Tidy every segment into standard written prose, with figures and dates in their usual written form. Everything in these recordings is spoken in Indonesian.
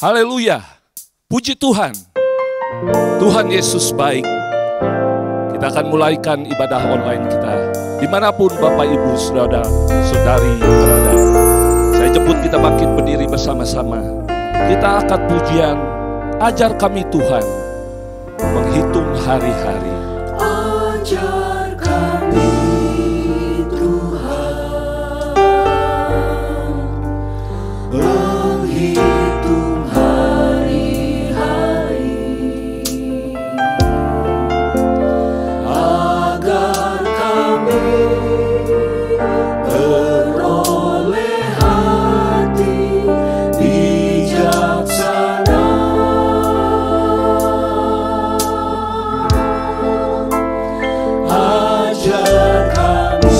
Haleluya, puji Tuhan. Tuhan Yesus baik. Kita akan mulaikan ibadah online kita. Dimanapun Bapak Ibu Saudara Saudari berada. Saya jemput kita bangkit berdiri bersama-sama. Kita angkat pujian, ajar kami Tuhan menghitung hari-hari. Ajar kami Tuhan menghitung hari-hari, agar kami beroleh hati bijaksana. Ajar kami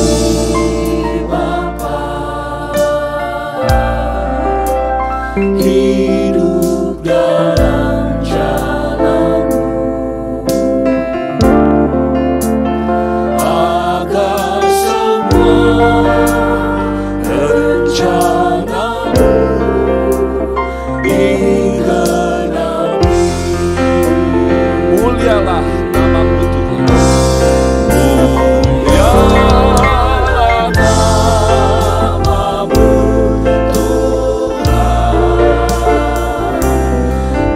Bapa, hidup dalam jalan-Mu, agar semua rencana-Mu digenapi. Mulialah nama-Mu Tuhan. Mulialah nama-Mu Tuhan,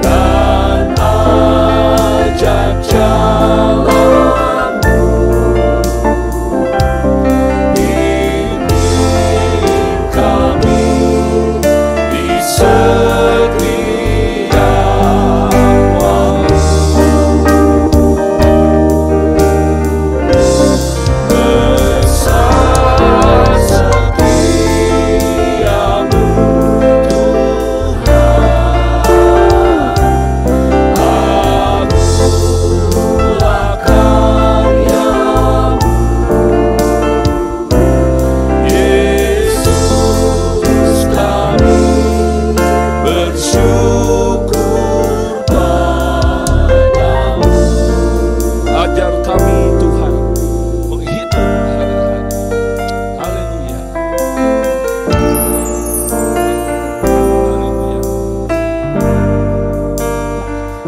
dan ajar jalan-Mu, bimbing kami di setiap waktu. Besar setiamu Tuhan, akulah karya-Mu. Yesus, kami bersyukur padamu. Ajar kami Tuhan menghitung hari-hari. Haleluya. Haleluya.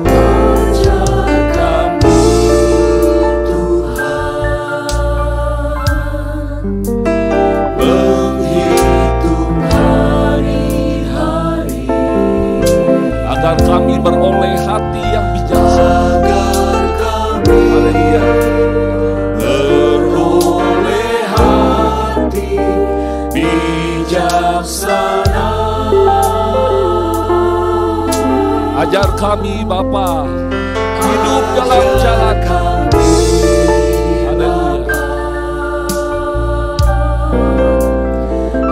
Ajar kami Tuhan menghitung hari-hari, Agar kami beroleh hati yang bijaksana. agar kami Haleluya. beroleh hati bijaksana. Ajar kami Bapa hidup dalam jalan. Kami Haleluya.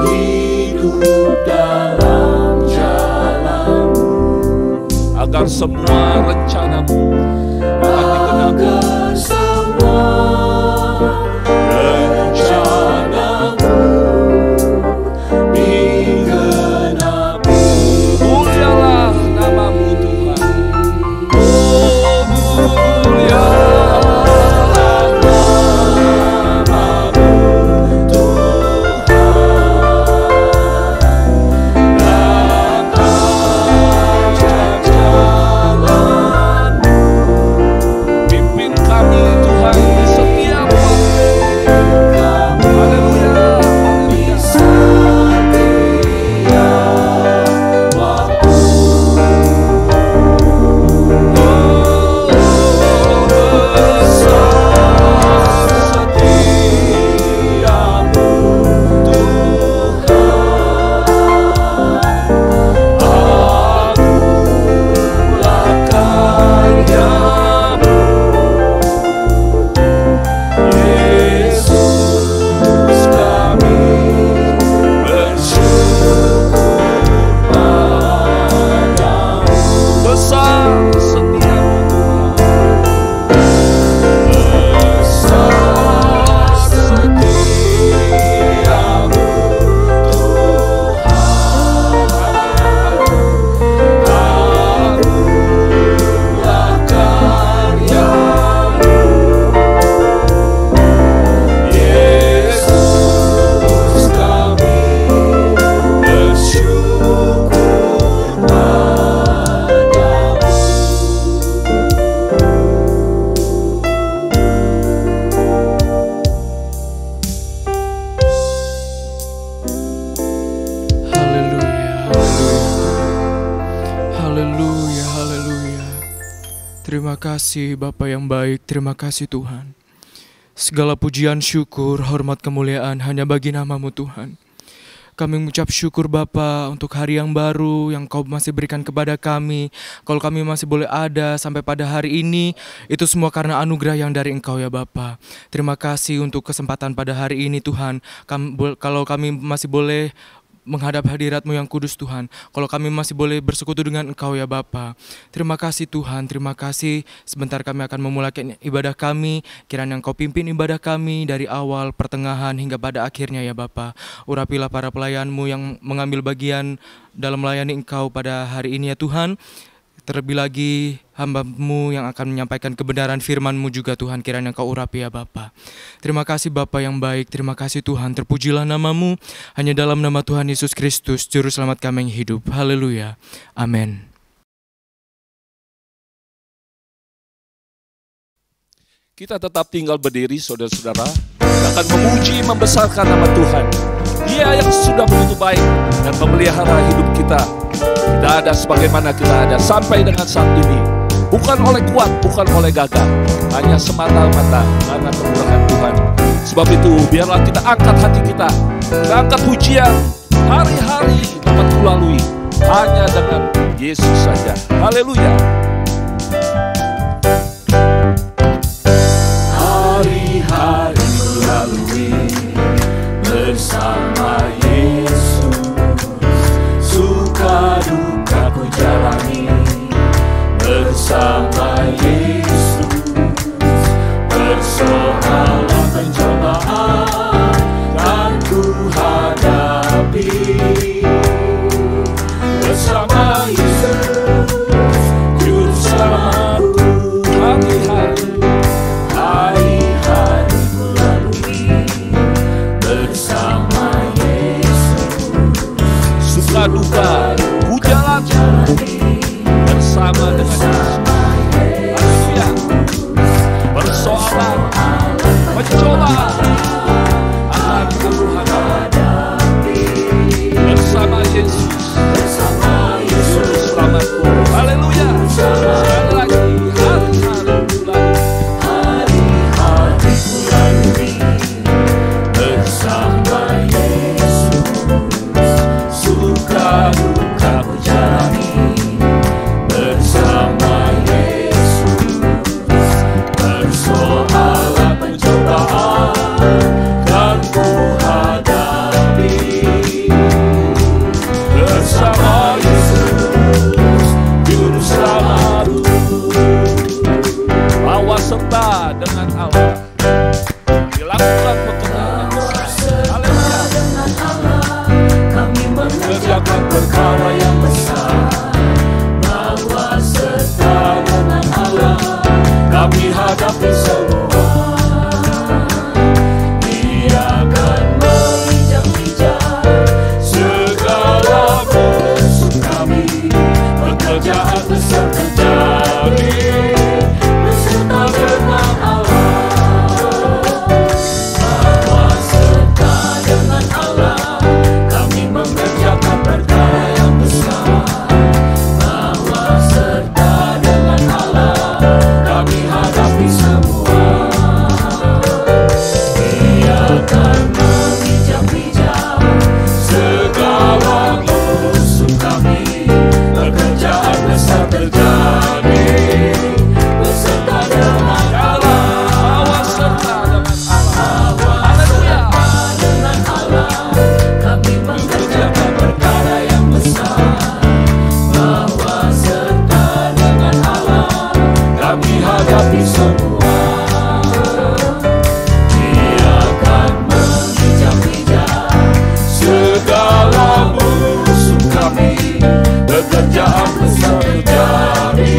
hidup dalam jalan-Mu, Agar semua rencana-Mu akan digenapi. agar semua rencana-Mu digenapi. Mulialah nama-Mu Tuhan. Oh, Mulialah nama-Mu Tuhan, dan ajar jalan-Mu, pimpin kami Tuhan di setiap Haleluya, haleluya. Terima kasih Bapa yang baik, terima kasih Tuhan. Segala pujian, syukur, hormat, kemuliaan hanya bagi nama-Mu Tuhan. Kami mengucap syukur Bapa untuk hari yang baru yang Kau masih berikan kepada kami. Kalau kami masih boleh ada sampai pada hari ini, itu semua karena anugerah yang dari Engkau ya Bapa. Terima kasih untuk kesempatan pada hari ini Tuhan. Kalau kami masih boleh menghadap hadirat-Mu yang kudus Tuhan. Kalau kami masih boleh bersekutu dengan Engkau ya Bapa. Terima kasih Tuhan, terima kasih. Sebentar kami akan memulakan ibadah kami. Kiranya Engkau pimpin ibadah kami dari awal, pertengahan hingga pada akhirnya ya Bapa. Urapilah para pelayan-Mu yang mengambil bagian dalam melayani Engkau pada hari ini ya Tuhan. Terlebih lagi hamba-Mu yang akan menyampaikan kebenaran firman-Mu juga Tuhan, kiranya Engkau urapi ya Bapa. Terima kasih Bapa yang baik, terima kasih Tuhan, terpujilah nama-Mu, hanya dalam nama Tuhan Yesus Kristus, Juru Selamat kami yang hidup. Haleluya, amin. Kita tetap tinggal berdiri saudara-saudara, kita akan memuji, membesarkan nama Tuhan. Dia yang sudah begitu baik dan memelihara hidup kita. Kita ada sebagaimana kita ada sampai dengan saat ini. Bukan oleh kuat, bukan oleh gagah, hanya semata-mata karena kemurahan Tuhan. Sebab itu biarlah kita angkat hati kita angkat pujian. Hari-hari dapat kulalui hanya dengan Yesus saja. Haleluya. Hari-hari kulalui bersama Yesus, suka duka ku jalani bersama Yesus, persoalan pencobaan kan ku hadapi bersama Yesus, Juru Selamatku. Hari-hari ku lalui bersama Yesus, Suka duka ku jalani bersama dengan Yesus. Haleluya. Persoalan pencobaan akan ku hadapi bersama Yesus, Juru Selamatku. Haleluya. Sekali lagi hari-hari ku lalui bersama Yesus, suka duka ku jalani bersama Yesus, persoalan pencobaan kan ku hadapi bersama Yesus, Juru Selamatku. bahwa serta dengan Allah dilakukan pekerjaan besar. Haleluya. Dengan Allah kami mengerjakan perkara yang besar, bahwa serta dengan Allah kami hadapi semua. Dia akan menginjak-injak segala musuh kami, pekerjaan besar terjadi beserta dengan Allah. Bahwa serta dengan Allah kami mengerjakan perkara yang besar, bahwa serta dengan Allah kami hadapi semua. Dia akan menginjak-injak segala musuh kami, pekerjaan besar terjadi beserta dengan Allah. Bahwa serta dengan Allah. Haleluya. Dengan Allah kami mengerjakan perkara yang besar, bahwa serta dengan Allah kami hadapi semua. Dia akan menginjak-injak segala musuh kami, pekerjaan besar terjadi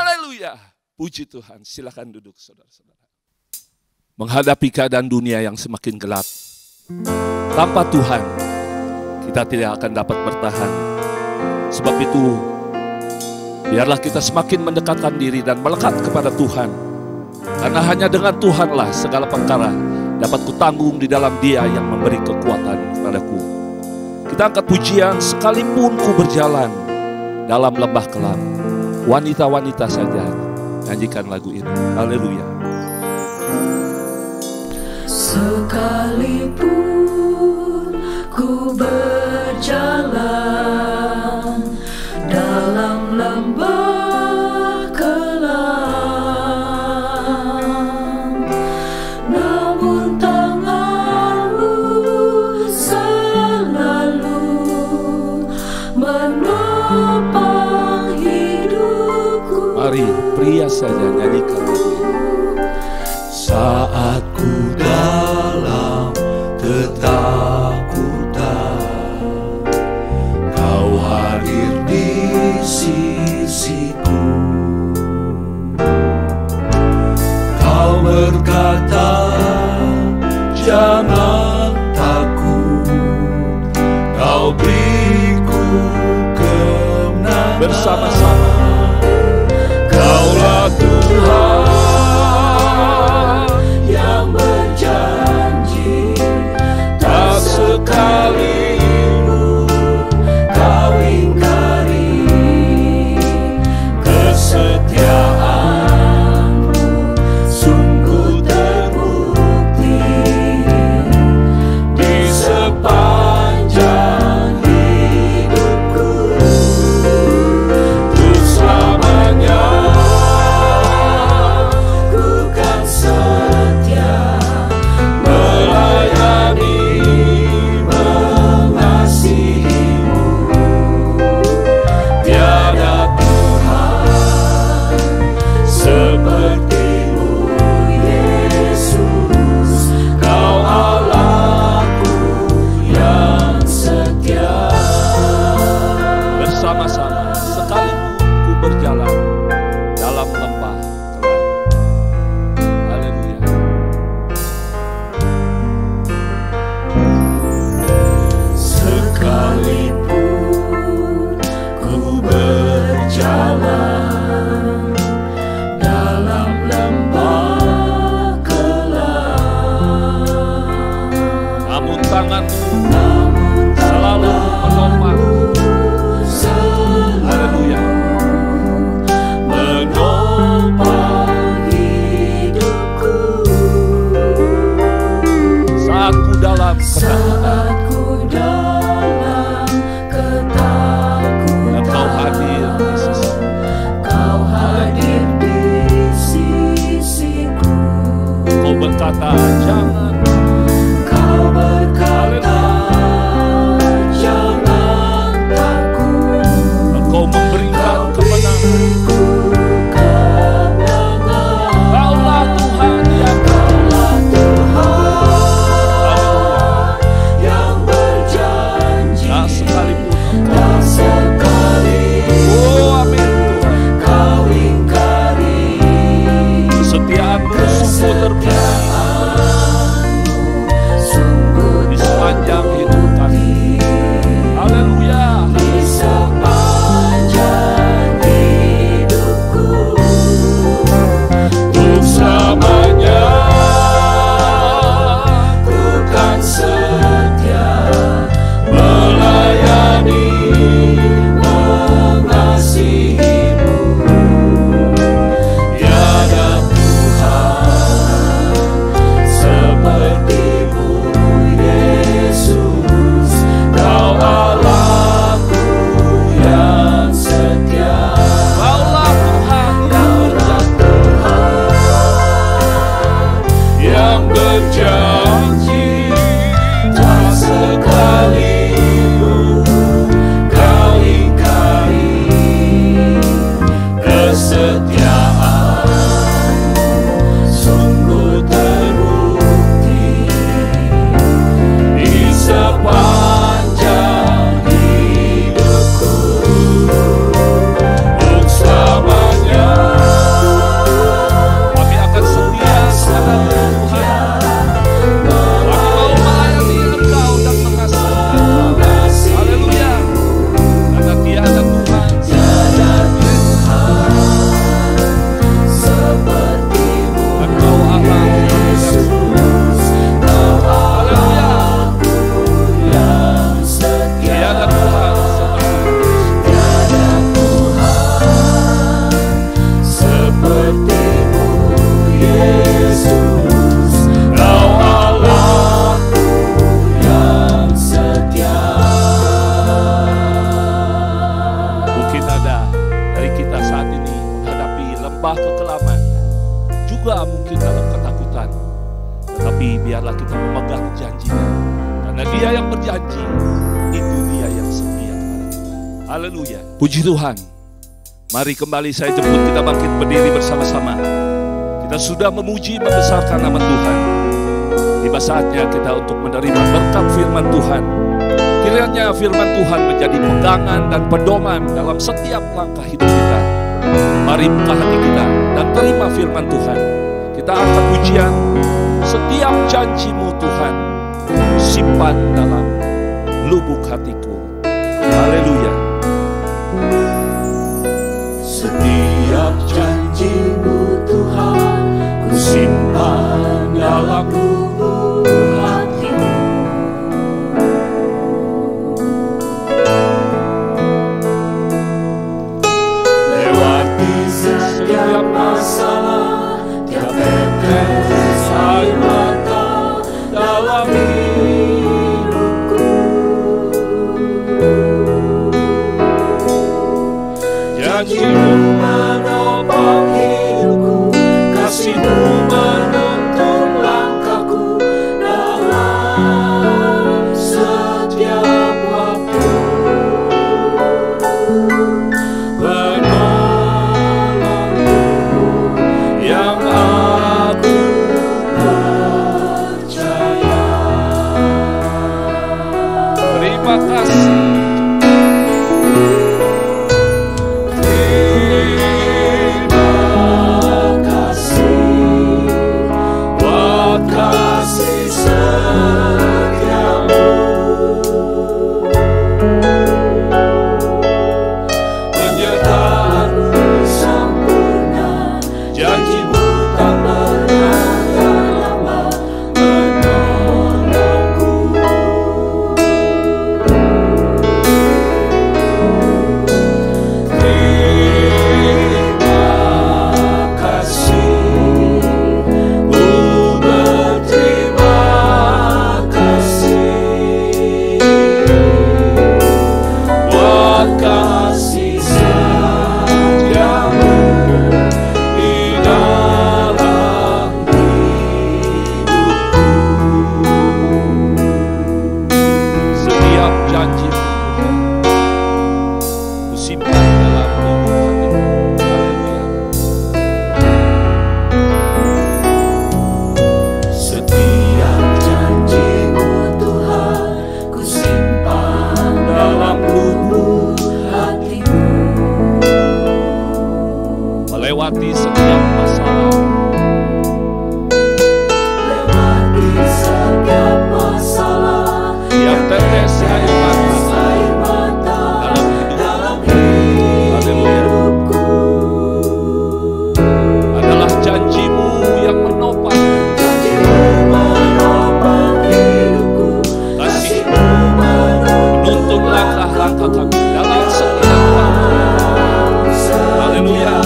Haleluya. Puji Tuhan. Silakan duduk saudara-saudara. Menghadapi keadaan dunia yang semakin gelap, tanpa Tuhan kita tidak akan dapat bertahan. Sebab itu biarlah kita semakin mendekatkan diri dan melekat kepada Tuhan. Karena hanya dengan Tuhanlah segala perkara dapat kutanggung di dalam Dia yang memberi kekuatan kepadaku. Kita angkat pujian, sekalipun ku berjalan dalam lembah gelap. Wanita-wanita saja nyanyikan lagu ini. Haleluya. Sekalipun ku berjalan dalam lembah kelam, namun tangan-Mu selalu menopang hidupku. Mari pria saja nyanyikan lagu ini. Saat ku dalam ketakutan, Kau hadir di sisiku. Kau berkata, jangan takut, Kau beriku kemenangan. Bersama-sama. Kaulah Tuhan yang berjanji, tak sekalipun Kau ingkari. Kesetiaan-Mu sungguh terbukti di sepanjang hidupku. Untuk selamanya ku kan setia melayani, mengasihi-Mu. Tiada Tuhan seperti-Mu, Yesus. Kau Allahku yang setia. Bersama-sama, sekalipun ku berjalan dalam lembah gelap. Haleluya. Sekalipun ku berjalan dalam lembah kelam, Namun tangan-Mu namun selalu menopang. Haleluya. menopang hidupku. Saat ku dalam ketakutan, Saat ku dalam ketakutan, Engkau hadir di sisi. Kau hadir di sisiku. Kau berkata, jangan. Kau berkata, jangan takut, Engkau memberikan kemenangan. beriku kemenangan. Kaulah Tuhan yang Kaulah Tuhan Haleluya. yang berjanji, Tak sekalipun Engkau. tak sekalipun Oh amin Tuhan. Kau ingkari. Kesetiaan-Mu sungguh terbukti Sungguh di sepanjang hidup kami. Haleluya. di sepanjang hidupku. Untuk selamanya ku kan setia melayani, mengasihi-Mu. Tiada Tuhan seperti-Mu, Yesus. Kau Allahku yang setia. Kaulah Tuhan yang berjanji, tak sekalipun Kau ingkari. Kesetiaan-Mu sungguh terbukti di sepanjang hidupku. Untuk selamanya lembah kekelaman, juga mungkin dalam ketakutan. Tetapi biarlah kita memegang janjinya, karena Dia yang berjanji, itu Dia yang setia kepada kita. Haleluya. Puji Tuhan. Mari kembali saya jemput kita bangkit berdiri bersama-sama. Kita sudah memuji membesarkan nama Tuhan. Tiba saatnya kita untuk menerima berkat firman Tuhan. Kiranya firman Tuhan menjadi pegangan dan pedoman dalam setiap langkah hidup kita. Mari buka hati kita dan terima firman Tuhan. Kita angkat pujian. Setiap janji-Mu Tuhan simpan dalam lubuk hatiku. Haleluya. Setiap janji-Mu Tuhan ku simpan dalam lubuk hatiku. Lewati setiap masalah, tiap tetes air mata dalam hidupku. Janji-Mu menopang hidupku, kasih-Mu menuntun langkahku dalam setiap waktu. Penolong-Mu yang aku percaya. Terima kasih. Lewati setiap masalah, tiap tetes air mata dalam hidupku. Adalah janji-Mu yang menopang hidupku, kasih-Mu menuntun langkah-langkah kami dalam setiap waktu. Haleluya.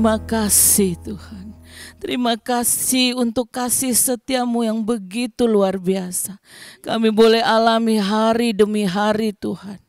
Terima kasih Tuhan. Terima kasih untuk kasih setiamu yang begitu luar biasa. Kami boleh alami hari demi hari Tuhan.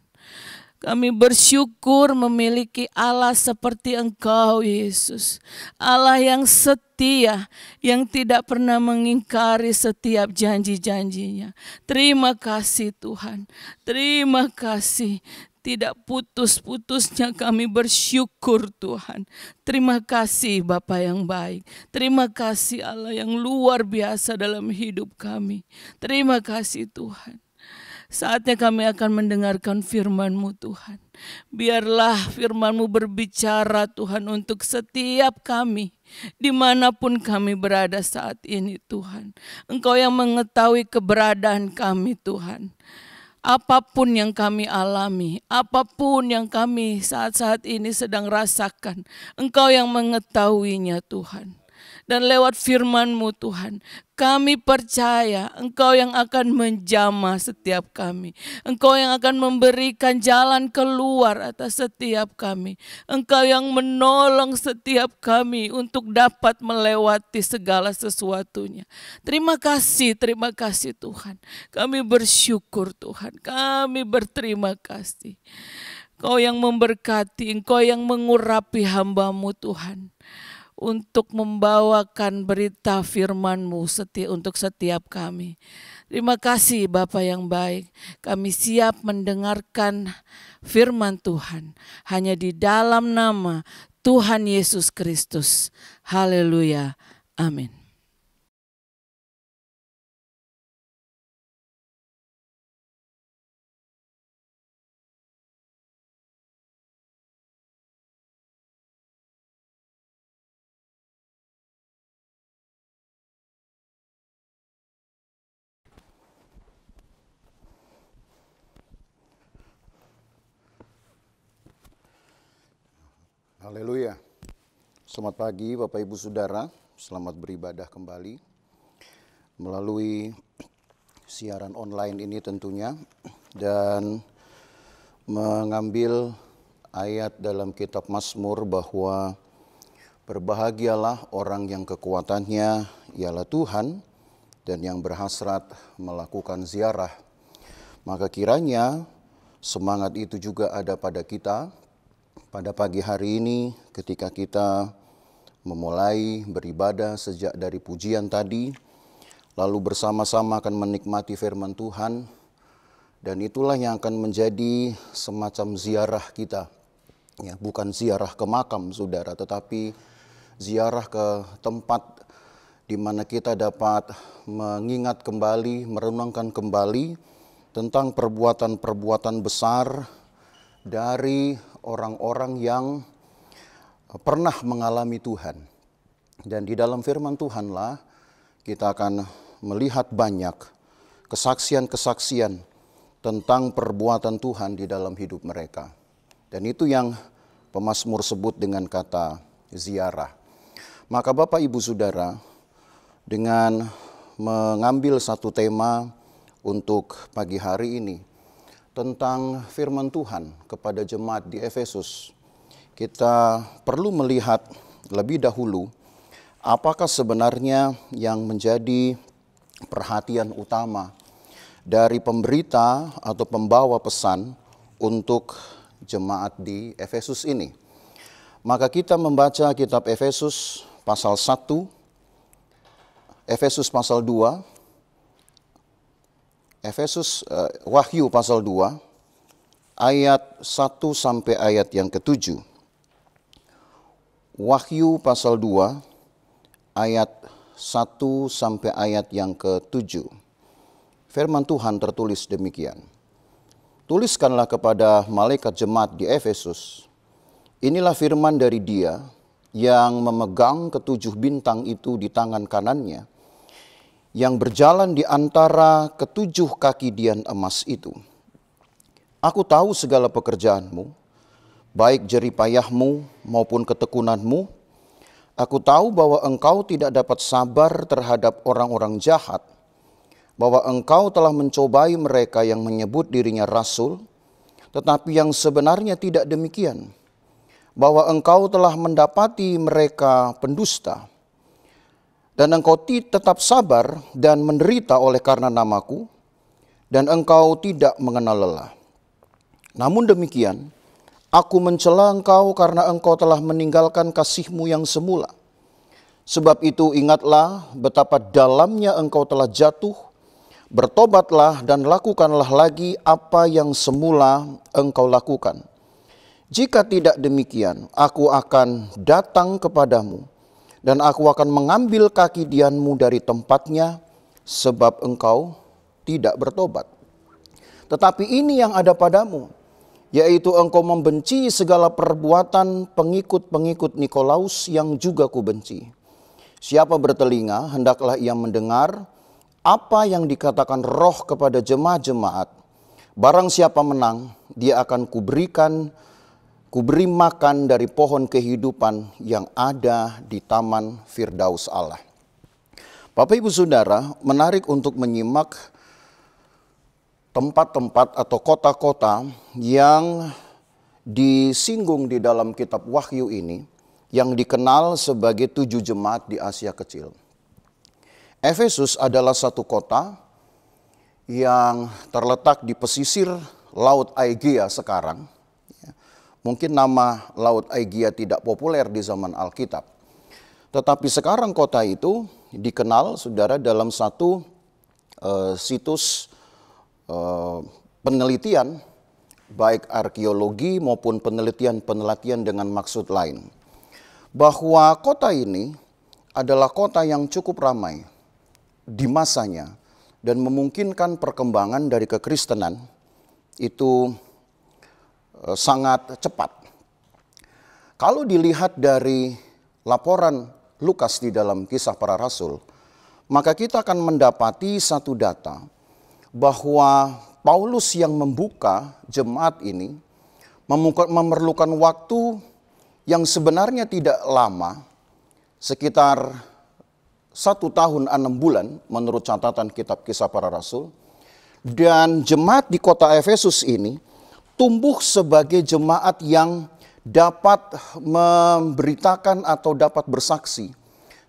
Kami bersyukur memiliki Allah seperti Engkau Yesus. Allah yang setia, yang tidak pernah mengingkari setiap janji-janjinya. Terima kasih Tuhan, terima kasih. Tidak putus-putusnya kami bersyukur Tuhan. Terima kasih Bapa yang baik. Terima kasih Allah yang luar biasa dalam hidup kami. Terima kasih Tuhan. Saatnya kami akan mendengarkan firman-Mu Tuhan. Biarlah firman-Mu berbicara Tuhan untuk setiap kami. Dimanapun kami berada saat ini Tuhan. Engkau yang mengetahui keberadaan kami Tuhan. Apapun yang kami alami, apapun yang kami saat-saat ini sedang rasakan, Engkau yang mengetahuinya Tuhan. Dan lewat firman-Mu Tuhan, kami percaya Engkau yang akan menjamah setiap kami. Engkau yang akan memberikan jalan keluar atas setiap kami. Engkau yang menolong setiap kami untuk dapat melewati segala sesuatunya. Terima kasih Tuhan. Kami bersyukur Tuhan, kami berterima kasih. Engkau yang memberkati, Engkau yang mengurapi hamba-Mu Tuhan. Untuk membawakan berita firman-Mu untuk setiap kami. Terima kasih Bapa yang baik. Kami siap mendengarkan firman Tuhan. Hanya di dalam nama Tuhan Yesus Kristus. Haleluya. Amin. Haleluya. Selamat pagi Bapak Ibu Saudara, selamat beribadah kembali melalui siaran online ini tentunya, dan mengambil ayat dalam kitab Mazmur bahwa berbahagialah orang yang kekuatannya ialah Tuhan dan yang berhasrat melakukan ziarah. Maka kiranya semangat itu juga ada pada kita pada pagi hari ini ketika kita memulai beribadah sejak dari pujian tadi, lalu bersama-sama akan menikmati firman Tuhan, dan itulah yang akan menjadi semacam ziarah kita. Ya, bukan ziarah ke makam saudara, tetapi ziarah ke tempat di mana kita dapat mengingat kembali, merenungkan kembali tentang perbuatan-perbuatan besar dari orang-orang yang pernah mengalami Tuhan. Dan di dalam firman Tuhanlah kita akan melihat banyak kesaksian-kesaksian tentang perbuatan Tuhan di dalam hidup mereka. Dan itu yang pemazmur sebut dengan kata ziarah. Maka Bapak Ibu Saudara, dengan mengambil satu tema untuk pagi hari ini tentang firman Tuhan kepada jemaat di Efesus, kita perlu melihat lebih dahulu apakah sebenarnya yang menjadi perhatian utama dari pemberita atau pembawa pesan untuk jemaat di Efesus ini. Maka kita membaca kitab Efesus pasal 1, Efesus pasal 2, Wahyu pasal 2, ayat 1 sampai ayat yang ke-7. Wahyu pasal 2, ayat 1 sampai ayat yang ke-7. Firman Tuhan tertulis demikian. Tuliskanlah kepada malaikat jemaat di Efesus, inilah firman dari Dia yang memegang ketujuh bintang itu di tangan kanannya, yang berjalan di antara ketujuh kaki dian emas itu. Aku tahu segala pekerjaanmu, baik jeripayahmu maupun ketekunanmu. Aku tahu bahwa engkau tidak dapat sabar terhadap orang-orang jahat, bahwa engkau telah mencobai mereka yang menyebut dirinya rasul, tetapi yang sebenarnya tidak demikian. bahwa engkau telah mendapati mereka pendusta, dan engkau tetap sabar dan menderita oleh karena namaku, dan engkau tidak mengenal lelah. Namun demikian, aku mencela engkau karena engkau telah meninggalkan kasihmu yang semula. Sebab itu ingatlah betapa dalamnya engkau telah jatuh, bertobatlah dan lakukanlah lagi apa yang semula engkau lakukan. Jika tidak demikian, aku akan datang kepadamu, dan aku akan mengambil kaki dianmu dari tempatnya, sebab engkau tidak bertobat. Tetapi ini yang ada padamu, yaitu engkau membenci segala perbuatan pengikut-pengikut Nikolaus yang juga kubenci. Siapa bertelinga, hendaklah ia mendengar apa yang dikatakan Roh kepada jemaat-jemaat. Barang siapa menang, dia akan kuberi makan dari pohon kehidupan yang ada di taman Firdaus Allah. Bapak Ibu Saudara, menarik untuk menyimak tempat-tempat atau kota-kota yang disinggung di dalam kitab Wahyu ini, yang dikenal sebagai 7 jemaat di Asia Kecil. Efesus adalah satu kota yang terletak di pesisir Laut Aegea sekarang. Mungkin nama Laut Aegea tidak populer di zaman Alkitab. Tetapi sekarang kota itu dikenal, saudara, dalam satu situs penelitian, baik arkeologi maupun penelitian dengan maksud lain. Bahwa kota ini adalah kota yang cukup ramai di masanya dan memungkinkan perkembangan dari kekristenan itu sangat cepat. Kalau dilihat dari laporan Lukas di dalam Kisah Para Rasul, maka kita akan mendapati satu data bahwa Paulus yang membuka jemaat ini memerlukan waktu yang sebenarnya tidak lama, sekitar 1 tahun 6 bulan menurut catatan kitab Kisah Para Rasul. Dan jemaat di kota Efesus ini tumbuh sebagai jemaat yang dapat memberitakan atau dapat bersaksi,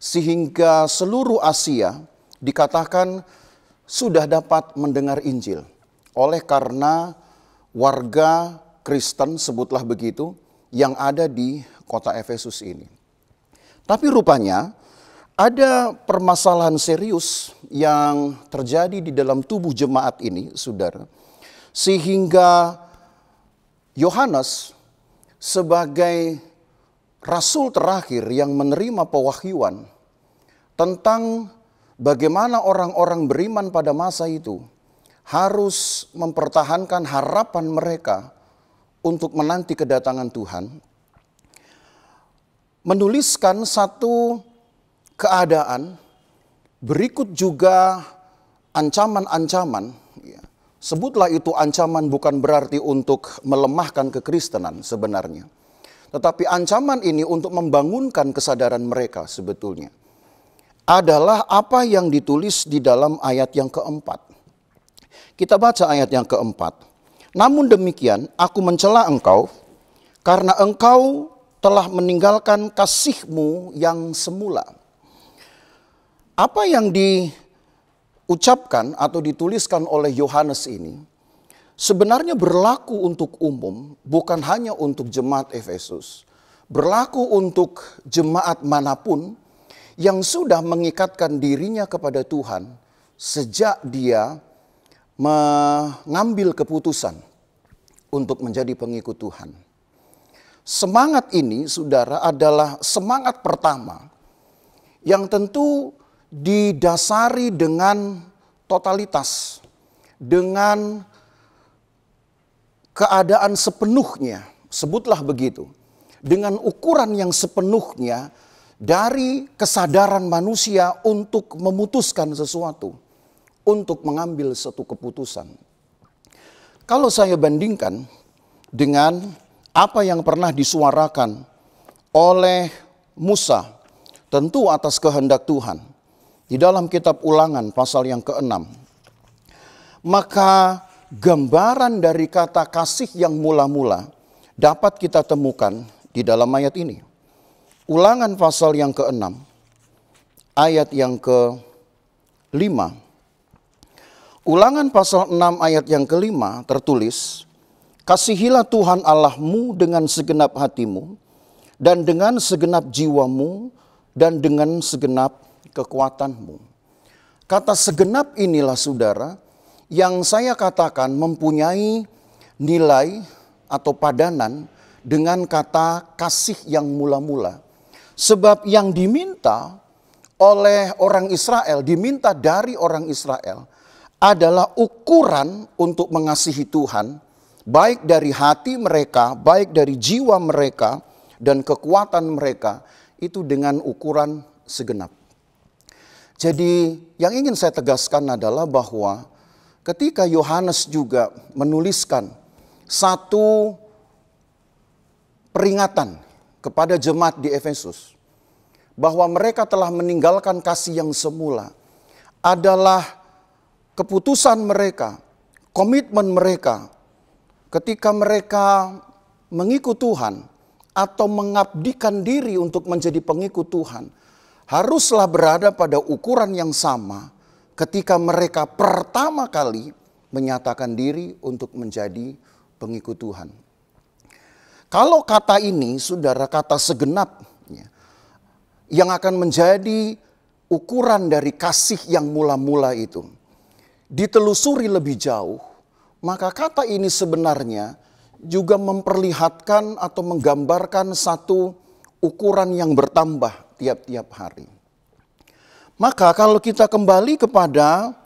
sehingga seluruh Asia dikatakan sudah dapat mendengar Injil oleh karena warga Kristen, sebutlah begitu, yang ada di kota Efesus ini. Tapi rupanya ada permasalahan serius yang terjadi di dalam tubuh jemaat ini, saudara, sehingga Yohanes sebagai rasul terakhir yang menerima pewahyuan tentang bagaimana orang-orang beriman pada masa itu harus mempertahankan harapan mereka untuk menanti kedatangan Tuhan, menuliskan satu keadaan, berikut juga ancaman-ancaman. Sebutlah itu ancaman bukan berarti untuk melemahkan kekristenan sebenarnya. Tetapi ancaman ini untuk membangunkan kesadaran mereka sebetulnya. Adalah apa yang ditulis di dalam ayat yang keempat. Kita baca ayat yang keempat. Namun demikian aku mencela engkau karena engkau telah meninggalkan kasihmu yang semula. Apa yang diucapkan atau dituliskan oleh Yohanes ini sebenarnya berlaku untuk umum, bukan hanya untuk jemaat Efesus. Berlaku untuk jemaat manapun yang sudah mengikatkan dirinya kepada Tuhan sejak dia mengambil keputusan untuk menjadi pengikut Tuhan. Semangat ini, saudara, adalah semangat pertama yang tentu didasari dengan totalitas, dengan keadaan sepenuhnya, sebutlah begitu, dengan ukuran yang sepenuhnya dari kesadaran manusia untuk memutuskan sesuatu, untuk mengambil satu keputusan. Kalau saya bandingkan dengan apa yang pernah disuarakan oleh Musa, tentu atas kehendak Tuhan, di dalam kitab Ulangan pasal yang ke-6, maka gambaran dari kata kasih yang mula-mula dapat kita temukan di di dalam ayat ini. Ulangan pasal yang ke-6, ayat yang ke-5. Ulangan pasal 6 ayat yang ke-5 tertulis, kasihilah Tuhan Allahmu dengan segenap hatimu, dan dengan segenap jiwamu, dan dengan segenap kekuatanmu. Kata segenap inilah saudara, yang saya katakan mempunyai nilai atau padanan dengan kata kasih yang mula-mula. Sebab yang diminta oleh orang Israel, diminta dari orang Israel adalah ukuran untuk mengasihi Tuhan, baik dari hati mereka, baik dari jiwa mereka, dan kekuatan mereka, itu dengan ukuran segenap. Jadi yang ingin saya tegaskan adalah bahwa ketika Yohanes juga menuliskan satu peringatan kepada jemaat di Efesus, bahwa mereka telah meninggalkan kasih yang semula, adalah keputusan mereka, komitmen mereka, ketika mereka mengikut Tuhan atau mengabdikan diri untuk menjadi pengikut Tuhan, haruslah berada pada ukuran yang sama ketika mereka pertama kali menyatakan diri untuk menjadi pengikut Tuhan. Kalau kata ini, saudara, kata segenap, yang akan menjadi ukuran dari kasih yang mula-mula itu, ditelusuri lebih jauh, maka kata ini sebenarnya juga memperlihatkan atau menggambarkan satu ukuran yang bertambah tiap-tiap hari. Maka kalau kita kembali kepada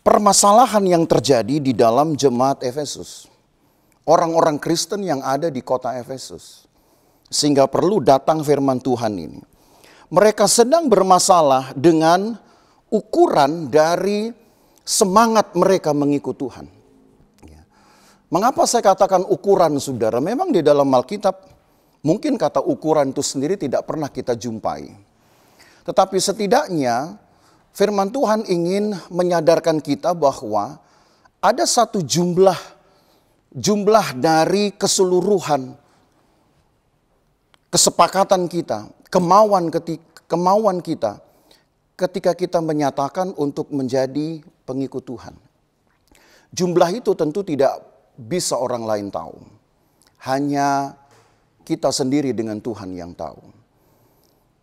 permasalahan yang terjadi di dalam jemaat Efesus, orang-orang Kristen yang ada di kota Efesus, sehingga perlu datang firman Tuhan ini. Mereka sedang bermasalah dengan ukuran dari semangat mereka mengikut Tuhan. Mengapa saya katakan ukuran, saudara? Memang di dalam Alkitab mungkin kata ukuran itu sendiri tidak pernah kita jumpai. Tetapi setidaknya firman Tuhan ingin menyadarkan kita bahwa ada satu jumlah dari keseluruhan kesepakatan kita, kemauan kita ketika kita menyatakan untuk menjadi pengikut Tuhan. Jumlah itu tentu tidak bisa orang lain tahu. Hanya kita sendiri dengan Tuhan yang tahu.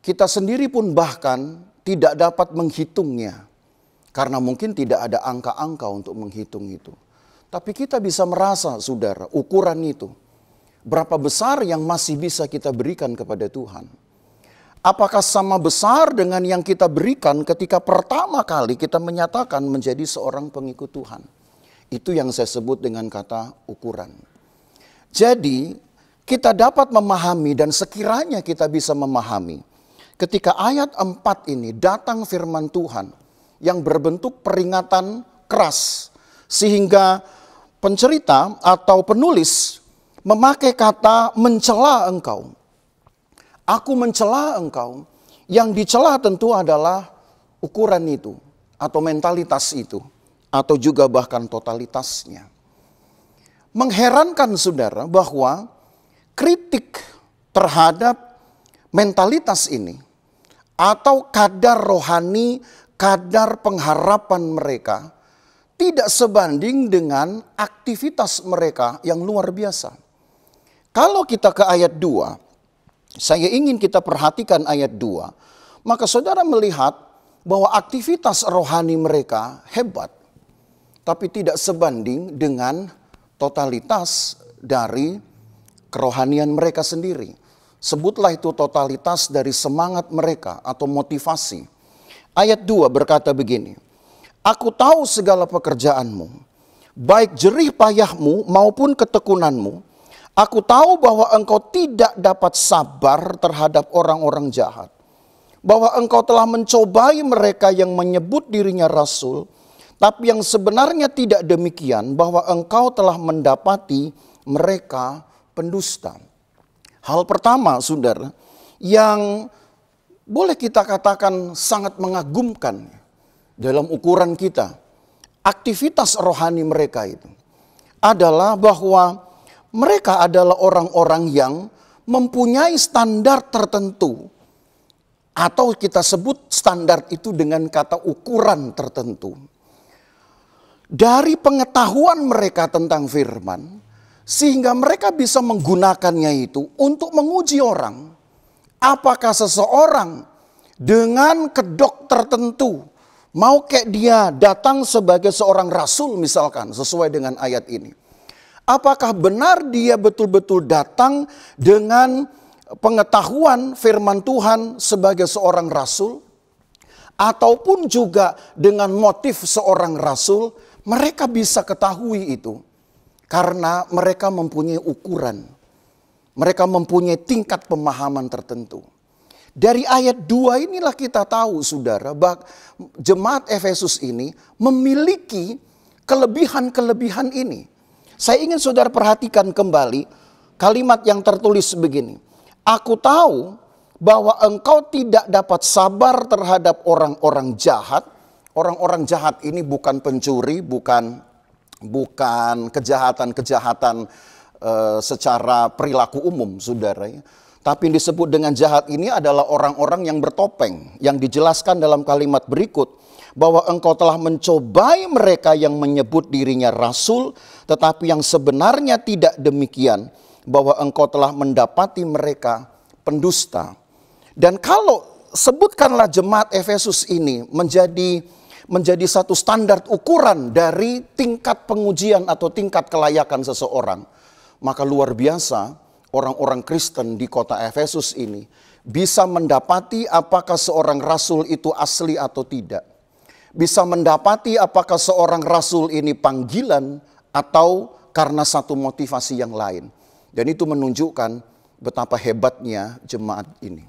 Kita sendiri pun bahkan tidak dapat menghitungnya. Karena mungkin tidak ada angka-angka untuk menghitung itu. Tapi kita bisa merasa, saudara, ukuran itu. Berapa besar yang masih bisa kita berikan kepada Tuhan. Apakah sama besar dengan yang kita berikan ketika pertama kali kita menyatakan menjadi seorang pengikut Tuhan. Itu yang saya sebut dengan kata ukuran. Jadi kita dapat memahami dan sekiranya kita bisa memahami. Ketika ayat 4 ini datang firman Tuhan yang berbentuk peringatan keras. Sehingga pencerita atau penulis memakai kata mencela engkau. Aku mencela engkau. Yang dicela tentu adalah ukuran itu. Atau mentalitas itu. Atau juga bahkan totalitasnya. Mengherankan saudara bahwa kritik terhadap mentalitas ini. Atau kadar rohani, kadar pengharapan mereka. Tidak sebanding dengan aktivitas mereka yang luar biasa. Kalau kita ke ayat 2, saya ingin kita perhatikan ayat 2. Maka saudara melihat bahwa aktivitas rohani mereka hebat. Tapi tidak sebanding dengan totalitas dari kerohanian mereka sendiri. Sebutlah itu totalitas dari semangat mereka atau motivasi. Ayat 2 berkata begini. Aku tahu segala pekerjaanmu, baik jerih payahmu maupun ketekunanmu. Aku tahu bahwa engkau tidak dapat sabar terhadap orang-orang jahat. Bahwa engkau telah mencobai mereka yang menyebut dirinya rasul. Tapi yang sebenarnya tidak demikian, bahwa engkau telah mendapati mereka pendusta. Hal pertama, saudara, yang boleh kita katakan sangat mengagumkan dalam ukuran kita. Aktivitas rohani mereka itu adalah bahwa mereka adalah orang-orang yang mempunyai standar tertentu. Atau kita sebut standar itu dengan kata ukuran tertentu. Dari pengetahuan mereka tentang firman, sehingga mereka bisa menggunakannya itu untuk menguji orang. Apakah seseorang dengan kedok tertentu, mau kayak dia datang sebagai seorang rasul misalkan, sesuai dengan ayat ini. Apakah benar dia betul-betul datang dengan pengetahuan firman Tuhan sebagai seorang rasul, ataupun juga dengan motif seorang rasul, mereka bisa ketahui itu karena mereka mempunyai ukuran, mereka mempunyai tingkat pemahaman tertentu. Dari ayat 2 inilah kita tahu, saudara, bahwa jemaat Efesus ini memiliki kelebihan-kelebihan ini. Saya ingin saudara perhatikan kembali kalimat yang tertulis begini. Aku tahu bahwa engkau tidak dapat sabar terhadap orang-orang jahat. Orang-orang jahat ini bukan pencuri, bukan kejahatan-kejahatan secara perilaku umum, saudara. Tapi yang disebut dengan jahat ini adalah orang-orang yang bertopeng. Yang dijelaskan dalam kalimat berikut. Bahwa engkau telah mencobai mereka yang menyebut dirinya rasul, tetapi yang sebenarnya tidak demikian. Bahwa engkau telah mendapati mereka pendusta. Dan kalau sebutkanlah jemaat Efesus ini menjadi satu standar ukuran dari tingkat pengujian atau tingkat kelayakan seseorang. Maka luar biasa orang-orang Kristen di kota Efesus ini bisa mendapati apakah seorang rasul itu asli atau tidak. Bisa mendapati apakah seorang rasul ini panggilan atau karena satu motivasi yang lain. Dan itu menunjukkan betapa hebatnya jemaat ini.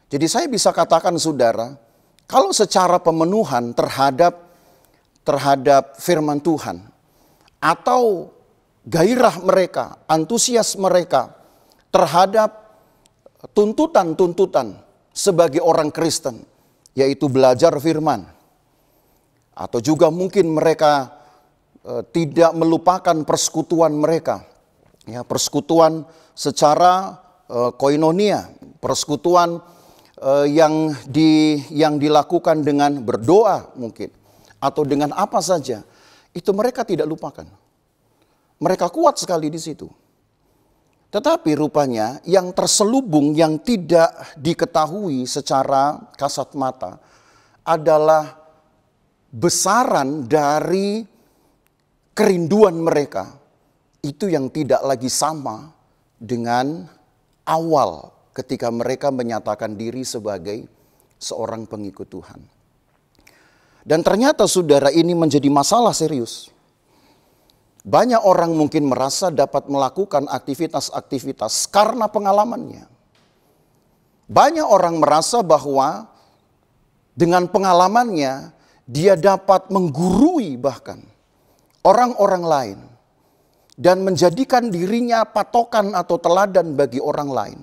Jadi saya bisa katakan, saudara, kalau secara pemenuhan terhadap firman Tuhan, atau gairah mereka, antusias mereka terhadap tuntutan-tuntutan sebagai orang Kristen, yaitu belajar firman. Atau juga mungkin mereka tidak melupakan persekutuan mereka. Ya, persekutuan secara koinonia, persekutuan yang dilakukan dengan berdoa mungkin. Atau dengan apa saja. Itu mereka tidak lupakan. Mereka kuat sekali di situ. Tetapi rupanya yang terselubung, yang tidak diketahui secara kasat mata adalah besaran dari kerinduan mereka. Itu yang tidak lagi sama dengan awal ketika mereka menyatakan diri sebagai seorang pengikut Tuhan. Dan ternyata, saudara, ini menjadi masalah serius. Banyak orang mungkin merasa dapat melakukan aktivitas-aktivitas karena pengalamannya. Banyak orang merasa bahwa dengan pengalamannya dia dapat menggurui bahkan orang-orang lain. Dan menjadikan dirinya patokan atau teladan bagi orang lain.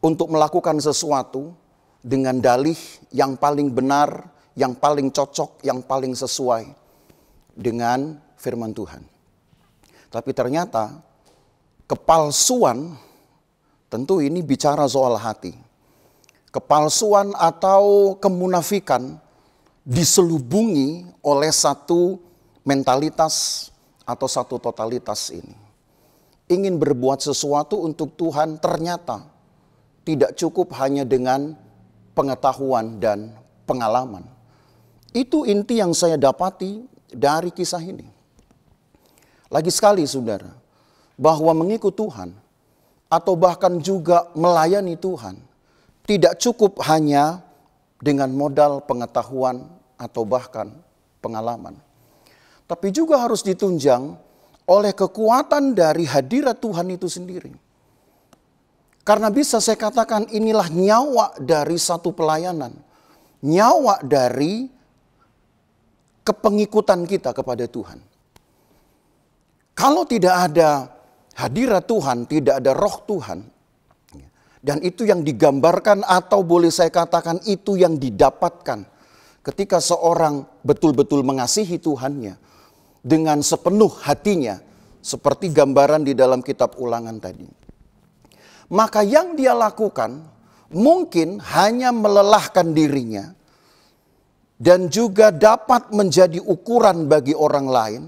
Untuk melakukan sesuatu dengan dalih yang paling benar, yang paling cocok, yang paling sesuai dengan firman Tuhan. Tapi ternyata kepalsuan, tentu ini bicara soal hati. Kepalsuan atau kemunafikan diselubungi oleh satu mentalitas atau satu totalitas ini. Ingin berbuat sesuatu untuk Tuhan ternyata tidak cukup hanya dengan pengetahuan dan pengalaman. Itu inti yang saya dapati dari kisah ini. Lagi sekali, saudara, bahwa mengikut Tuhan atau bahkan juga melayani Tuhan tidak cukup hanya dengan modal pengetahuan atau bahkan pengalaman. Tapi juga harus ditunjang oleh kekuatan dari hadirat Tuhan itu sendiri. Karena bisa saya katakan inilah nyawa dari satu pelayanan. Nyawa dari kepengikutan kita kepada Tuhan. Kalau tidak ada hadirat Tuhan, tidak ada roh Tuhan. Dan itu yang digambarkan atau boleh saya katakan itu yang didapatkan ketika seorang betul-betul mengasihi Tuhannya dengan sepenuh hatinya, seperti gambaran di dalam kitab Ulangan tadi. Maka yang dia lakukan mungkin hanya melelahkan dirinya dan juga dapat menjadi ukuran bagi orang lain,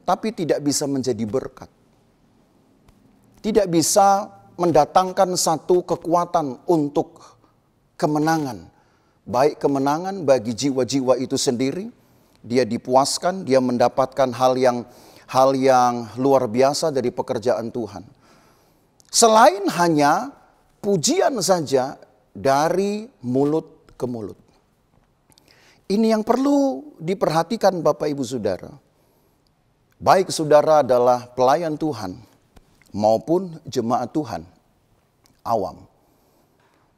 tapi tidak bisa menjadi berkat. Tidak bisa mendatangkan satu kekuatan untuk kemenangan. Baik kemenangan bagi jiwa-jiwa itu sendiri, dia dipuaskan, dia mendapatkan hal yang luar biasa dari pekerjaan Tuhan. Selain hanya pujian saja dari mulut ke mulut. Ini yang perlu diperhatikan Bapak Ibu Saudara. Baik saudara adalah pelayan Tuhan maupun jemaat Tuhan awam.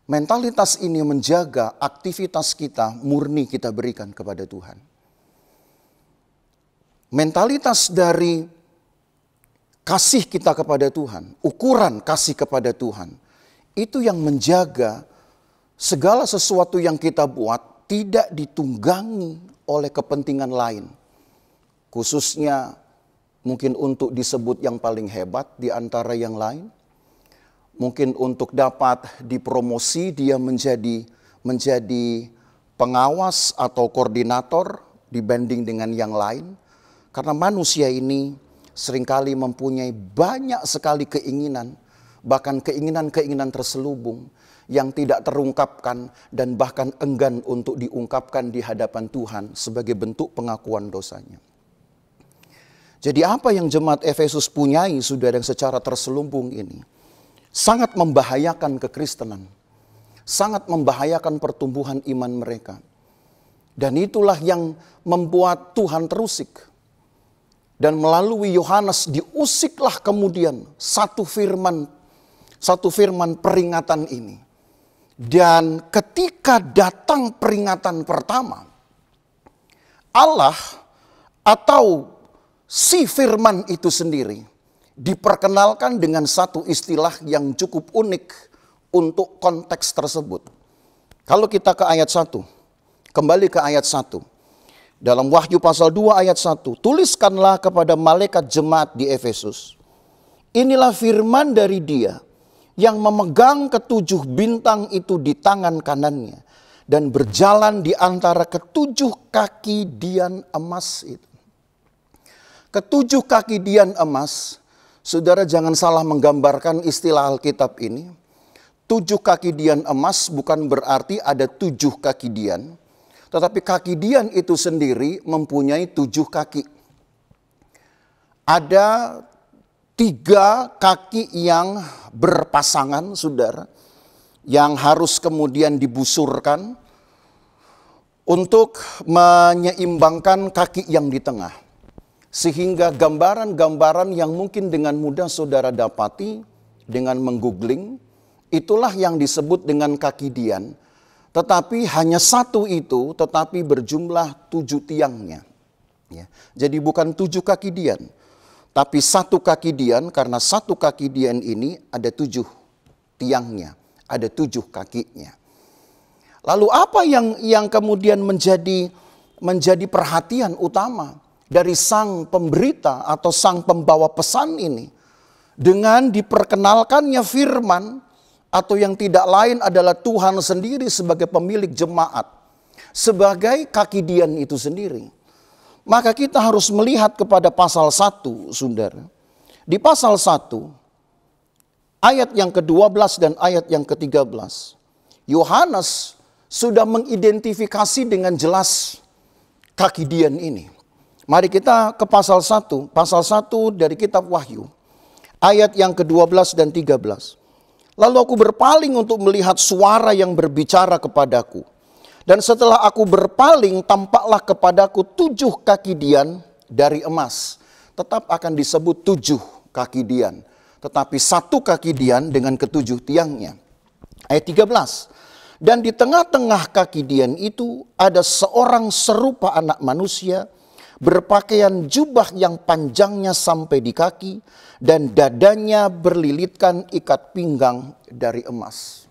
Mentalitas ini menjaga aktivitas kita murni kita berikan kepada Tuhan. Mentalitas dari kasih kita kepada Tuhan, ukuran kasih kepada Tuhan, itu yang menjaga segala sesuatu yang kita buat tidak ditunggangi oleh kepentingan lain. Khususnya mungkin untuk disebut yang paling hebat di antara yang lain. Mungkin untuk dapat dipromosi dia menjadi pengawas atau koordinator dibanding dengan yang lain. Karena manusia ini seringkali mempunyai banyak sekali keinginan, bahkan keinginan-keinginan terselubung yang tidak terungkapkan dan bahkan enggan untuk diungkapkan di hadapan Tuhan sebagai bentuk pengakuan dosanya. Jadi apa yang jemaat Efesus punyai, saudara, yang secara terselubung ini sangat membahayakan kekristenan, sangat membahayakan pertumbuhan iman mereka. Dan itulah yang membuat Tuhan terusik. Dan melalui Yohanes diusiklah kemudian satu firman peringatan ini. Dan ketika datang peringatan pertama, Allah atau si firman itu sendiri diperkenalkan dengan satu istilah yang cukup unik untuk konteks tersebut. Kalau kita ke ayat 1, kembali ke ayat 1. Dalam Wahyu pasal 2 ayat 1, tuliskanlah kepada malaikat jemaat di Efesus. Inilah firman dari Dia yang memegang ketujuh bintang itu di tangan kanannya dan berjalan di antara ketujuh kaki dian emas itu. Ketujuh kaki dian emas, saudara jangan salah menggambarkan istilah Alkitab ini. 7 kaki dian emas bukan berarti ada 7 kaki dian. Tetapi kaki dian itu sendiri mempunyai 7 kaki. Ada 3 kaki yang berpasangan, saudara, yang harus kemudian dibusurkan untuk menyeimbangkan kaki yang di tengah. Sehingga gambaran-gambaran yang mungkin dengan mudah saudara dapati dengan menggoogling, itulah yang disebut dengan kaki dian. Tetapi hanya satu itu, tetapi berjumlah 7 tiangnya. Ya. Jadi bukan 7 kaki dian, tapi 1 kaki dian, karena 1 kaki dian ini ada 7 tiangnya, ada 7 kakinya. Lalu apa yang kemudian menjadi perhatian utama dari sang pemberita atau sang pembawa pesan ini? Dengan diperkenalkannya firman, atau yang tidak lain adalah Tuhan sendiri sebagai pemilik jemaat, sebagai kaki dian itu sendiri. Maka kita harus melihat kepada pasal 1, saudara. Di pasal 1, ayat yang ke-12 dan ayat yang ke-13, Yohanes sudah mengidentifikasi dengan jelas kaki dian ini. Mari kita ke pasal 1 dari kitab Wahyu, ayat yang ke-12 dan 13. Lalu aku berpaling untuk melihat suara yang berbicara kepadaku. Dan setelah aku berpaling, tampaklah kepadaku 7 kaki dian dari emas. Tetap akan disebut 7 kaki dian. Tetapi 1 kaki dian dengan ke-7 tiangnya. Ayat 13. Dan di tengah-tengah kaki dian itu ada seorang serupa anak manusia, berpakaian jubah yang panjangnya sampai di kaki, dan dadanya berlilitkan ikat pinggang dari emas.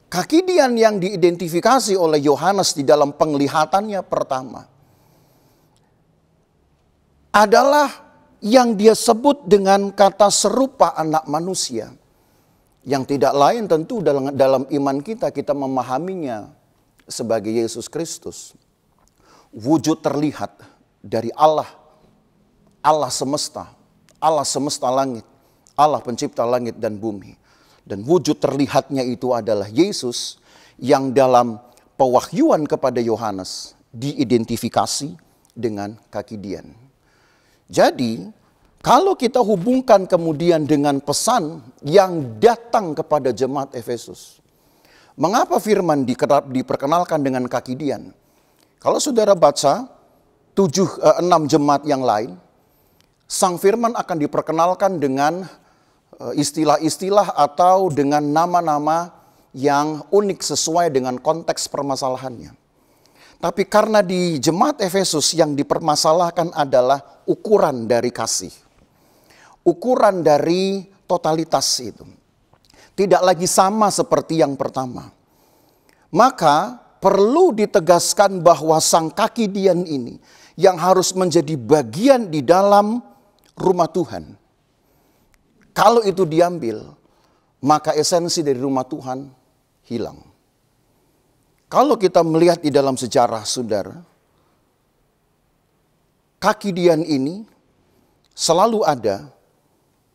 Kaki dian yang diidentifikasi oleh Yohanes di dalam penglihatannya pertama adalah yang dia sebut dengan kata serupa anak manusia. Yang tidak lain tentu dalam iman kita memahaminya sebagai Yesus Kristus. Wujud terlihat dari Allah, Allah semesta langit, Allah pencipta langit dan bumi. Dan wujud terlihatnya itu adalah Yesus yang dalam pewahyuan kepada Yohanes diidentifikasi dengan kaki dian. Jadi, kalau kita hubungkan kemudian dengan pesan yang datang kepada jemaat Efesus, mengapa firman diperkenalkan dengan kaki dian? Kalau saudara baca 6 jemaat yang lain, sang firman akan diperkenalkan dengan istilah-istilah atau dengan nama-nama yang unik sesuai dengan konteks permasalahannya. Tapi karena di jemaat Efesus yang dipermasalahkan adalah ukuran dari kasih. Ukuran dari totalitas itu. Tidak lagi sama seperti yang pertama. Maka perlu ditegaskan bahwa sang kaki dian ini yang harus menjadi bagian di dalam rumah Tuhan. Kalau itu diambil, maka esensi dari rumah Tuhan hilang. Kalau kita melihat di dalam sejarah, saudara, kaki dian ini selalu ada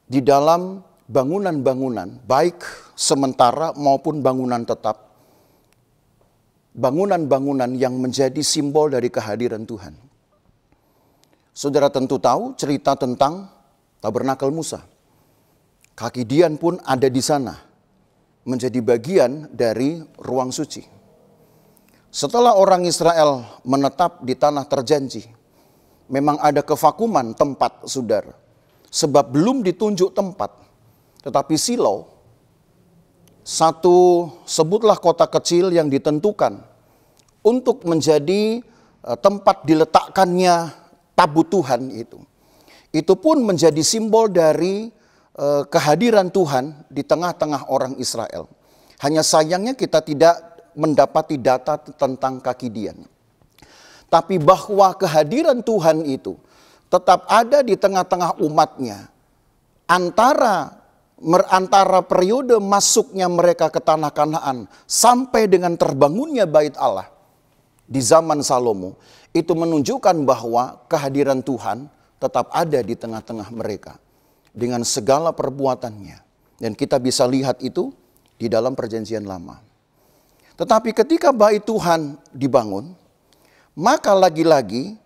di dalam bangunan-bangunan, baik sementara maupun bangunan tetap. Bangunan-bangunan yang menjadi simbol dari kehadiran Tuhan. Saudara tentu tahu cerita tentang tabernakel Musa. Kaki dian pun ada di sana, menjadi bagian dari ruang suci. Setelah orang Israel menetap di tanah terjanji, memang ada kevakuman tempat, saudara. Sebab belum ditunjuk tempat, tetapi Silo, sebutlah kota kecil yang ditentukan untuk menjadi tempat diletakkannya tabut Tuhan itu. Itu pun menjadi simbol dari kehadiran Tuhan di tengah-tengah orang Israel. Hanya sayangnya kita tidak mendapati data tentang kaki dian. Tapi bahwa kehadiran Tuhan itu tetap ada di tengah-tengah umatnya. Antara periode masuknya mereka ke tanah Kanaan sampai dengan terbangunnya bait Allah di zaman Salomo, itu menunjukkan bahwa kehadiran Tuhan tetap ada di tengah-tengah mereka dengan segala perbuatannya. Dan kita bisa lihat itu di dalam perjanjian lama. Tetapi ketika bait Tuhan dibangun, maka lagi-lagi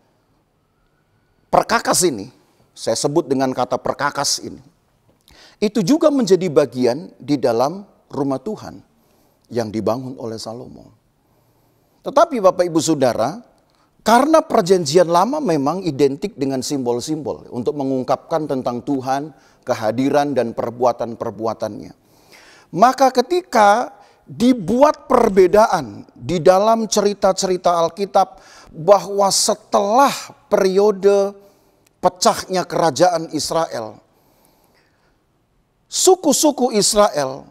perkakas ini, saya sebut dengan kata perkakas ini, itu juga menjadi bagian di dalam rumah Tuhan yang dibangun oleh Salomo. Tetapi Bapak Ibu Saudara, karena perjanjian lama memang identik dengan simbol-simbol untuk mengungkapkan tentang Tuhan, kehadiran dan perbuatan-perbuatannya. Maka ketika dibuat perbedaan di dalam cerita-cerita Alkitab bahwa setelah periode pecahnya kerajaan Israel, suku-suku Israel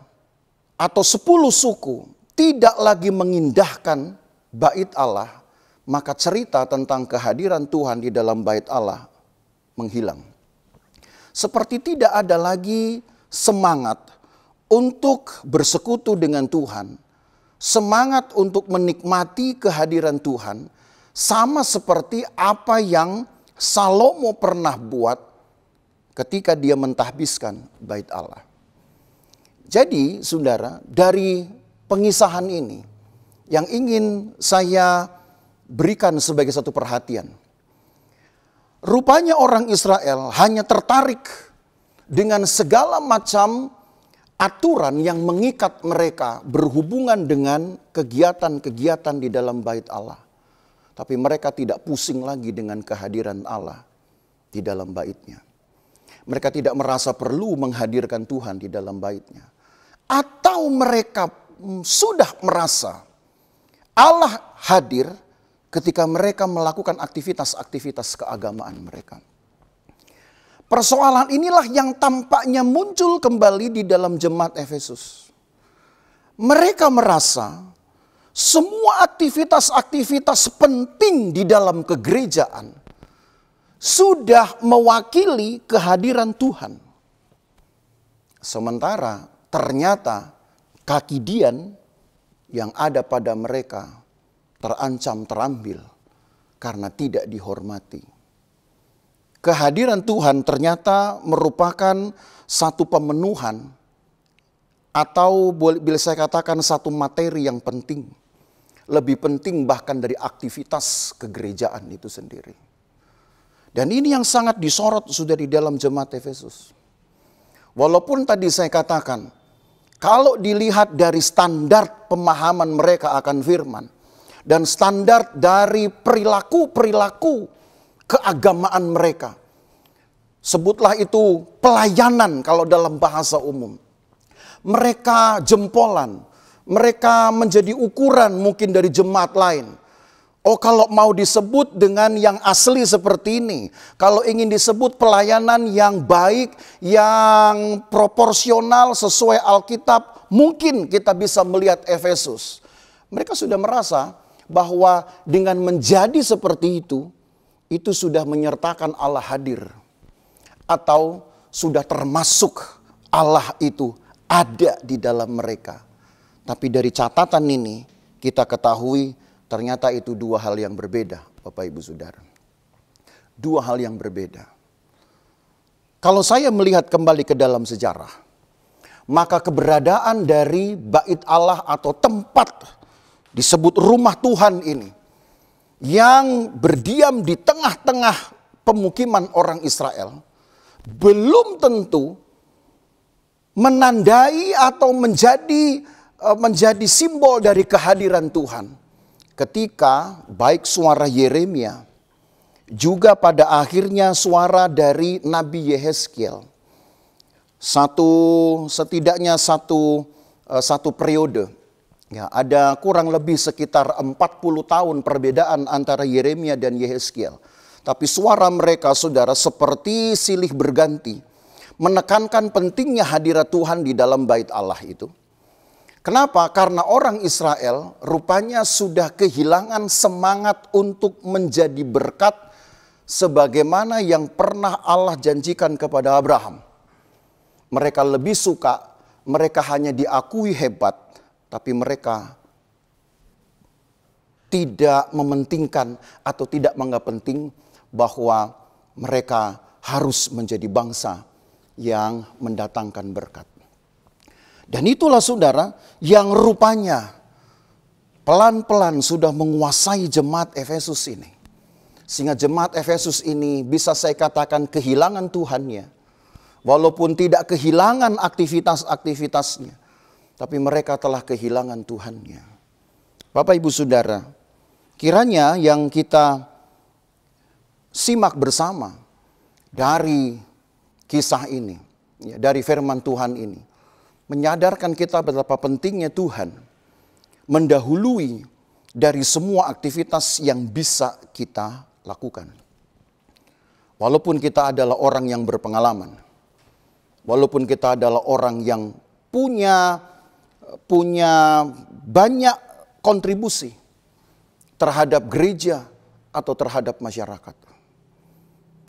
atau 10 suku tidak lagi mengindahkan bait Allah, maka cerita tentang kehadiran Tuhan di dalam bait Allah menghilang. Seperti tidak ada lagi semangat untuk bersekutu dengan Tuhan, semangat untuk menikmati kehadiran Tuhan, sama seperti apa yang Salomo pernah buat ketika dia mentahbiskan bait Allah. Jadi, saudara, dari pengisahan ini yang ingin saya berikan sebagai satu perhatian. Rupanya orang Israel hanya tertarik dengan segala macam aturan yang mengikat mereka berhubungan dengan kegiatan-kegiatan di dalam bait Allah. Tapi mereka tidak pusing lagi dengan kehadiran Allah di dalam baitnya. Mereka tidak merasa perlu menghadirkan Tuhan di dalam baitnya. Atau mereka sudah merasa Allah hadir ketika mereka melakukan aktivitas-aktivitas keagamaan mereka. Persoalan inilah yang tampaknya muncul kembali di dalam jemaat Efesus. Mereka merasa semua aktivitas-aktivitas penting di dalam kegerejaan, sudah mewakili kehadiran Tuhan. Sementara ternyata kaki Dian yang ada pada mereka terancam terambil karena tidak dihormati. Kehadiran Tuhan ternyata merupakan satu pemenuhan atau bila saya katakan satu materi yang penting. Lebih penting bahkan dari aktivitas kegerejaan itu sendiri. Dan ini yang sangat disorot sudah di dalam jemaat Efesus. Walaupun tadi saya katakan, kalau dilihat dari standar pemahaman mereka akan firman, dan standar dari perilaku-perilaku keagamaan mereka, sebutlah itu pelayanan kalau dalam bahasa umum. Mereka jempolan, mereka menjadi ukuran mungkin dari jemaat lain. Oh, kalau mau disebut dengan yang asli seperti ini, kalau ingin disebut pelayanan yang baik, yang proporsional sesuai Alkitab, mungkin kita bisa melihat Efesus. Mereka sudah merasa bahwa dengan menjadi seperti itu sudah menyertakan Allah hadir. Atau sudah termasuk Allah itu ada di dalam mereka. Tapi dari catatan ini kita ketahui ternyata itu dua hal yang berbeda, Bapak Ibu Saudara. Dua hal yang berbeda. Kalau saya melihat kembali ke dalam sejarah, maka keberadaan dari bait Allah atau tempat disebut rumah Tuhan ini, yang berdiam di tengah-tengah pemukiman orang Israel, belum tentu menandai atau menjadi simbol dari kehadiran Tuhan. Ketika baik suara Yeremia, juga pada akhirnya suara dari Nabi Yehezkiel. Setidaknya satu periode. Ya, ada kurang lebih sekitar 40 tahun perbedaan antara Yeremia dan Yehezkiel. Tapi suara mereka, saudara, seperti silih berganti. Menekankan pentingnya hadirat Tuhan di dalam bait Allah itu. Kenapa? Karena orang Israel rupanya sudah kehilangan semangat untuk menjadi berkat sebagaimana yang pernah Allah janjikan kepada Abraham. Mereka lebih suka, mereka hanya diakui hebat, tapi mereka tidak mementingkan atau tidak menganggap penting bahwa mereka harus menjadi bangsa yang mendatangkan berkat. Dan itulah saudara yang rupanya pelan-pelan sudah menguasai jemaat Efesus ini. Sehingga jemaat Efesus ini bisa saya katakan kehilangan Tuhannya. Walaupun tidak kehilangan aktivitas-aktivitasnya. Tapi mereka telah kehilangan Tuhannya. Bapak Ibu Saudara, kiranya yang kita simak bersama dari kisah ini, dari firman Tuhan ini, menyadarkan kita betapa pentingnya Tuhan mendahului dari semua aktivitas yang bisa kita lakukan. Walaupun kita adalah orang yang berpengalaman, walaupun kita adalah orang yang punya banyak kontribusi terhadap gereja atau terhadap masyarakat.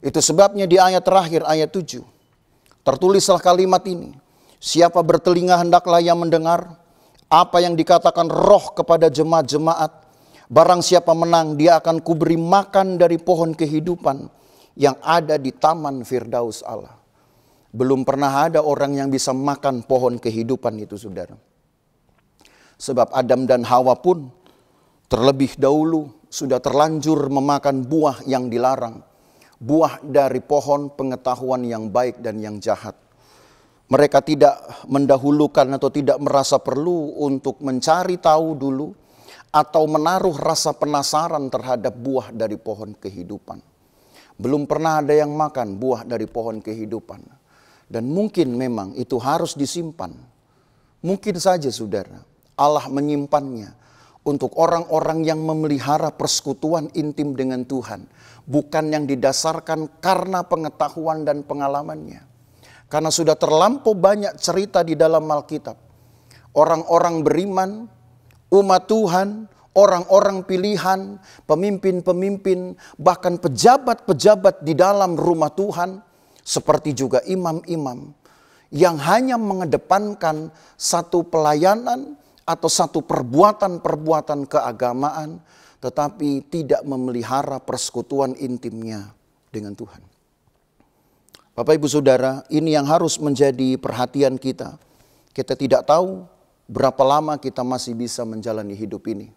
Itu sebabnya di ayat terakhir, ayat 7, tertulislah kalimat ini. Siapa bertelinga hendaklah ia mendengar apa yang dikatakan Roh kepada jemaat-jemaat. Barang siapa menang, dia akan kuberi makan dari pohon kehidupan yang ada di taman Firdaus Allah. Belum pernah ada orang yang bisa makan pohon kehidupan itu, saudara. Sebab Adam dan Hawa pun terlebih dahulu sudah terlanjur memakan buah yang dilarang. Buah dari pohon pengetahuan yang baik dan yang jahat. Mereka tidak mendahulukan atau tidak merasa perlu untuk mencari tahu dulu atau menaruh rasa penasaran terhadap buah dari pohon kehidupan. Belum pernah ada yang makan buah dari pohon kehidupan. Dan mungkin memang itu harus disimpan. Mungkin saja saudara, Allah menyimpannya untuk orang-orang yang memelihara persekutuan intim dengan Tuhan. Bukan yang didasarkan karena pengetahuan dan pengalamannya. Karena sudah terlampau banyak cerita di dalam Alkitab. Orang-orang beriman, umat Tuhan, orang-orang pilihan, pemimpin-pemimpin, bahkan pejabat-pejabat di dalam rumah Tuhan, seperti juga imam-imam yang hanya mengedepankan satu pelayanan atau satu perbuatan-perbuatan keagamaan, tetapi tidak memelihara persekutuan intimnya dengan Tuhan. Bapak Ibu Saudara, ini yang harus menjadi perhatian kita. Kita tidak tahu berapa lama kita masih bisa menjalani hidup ini.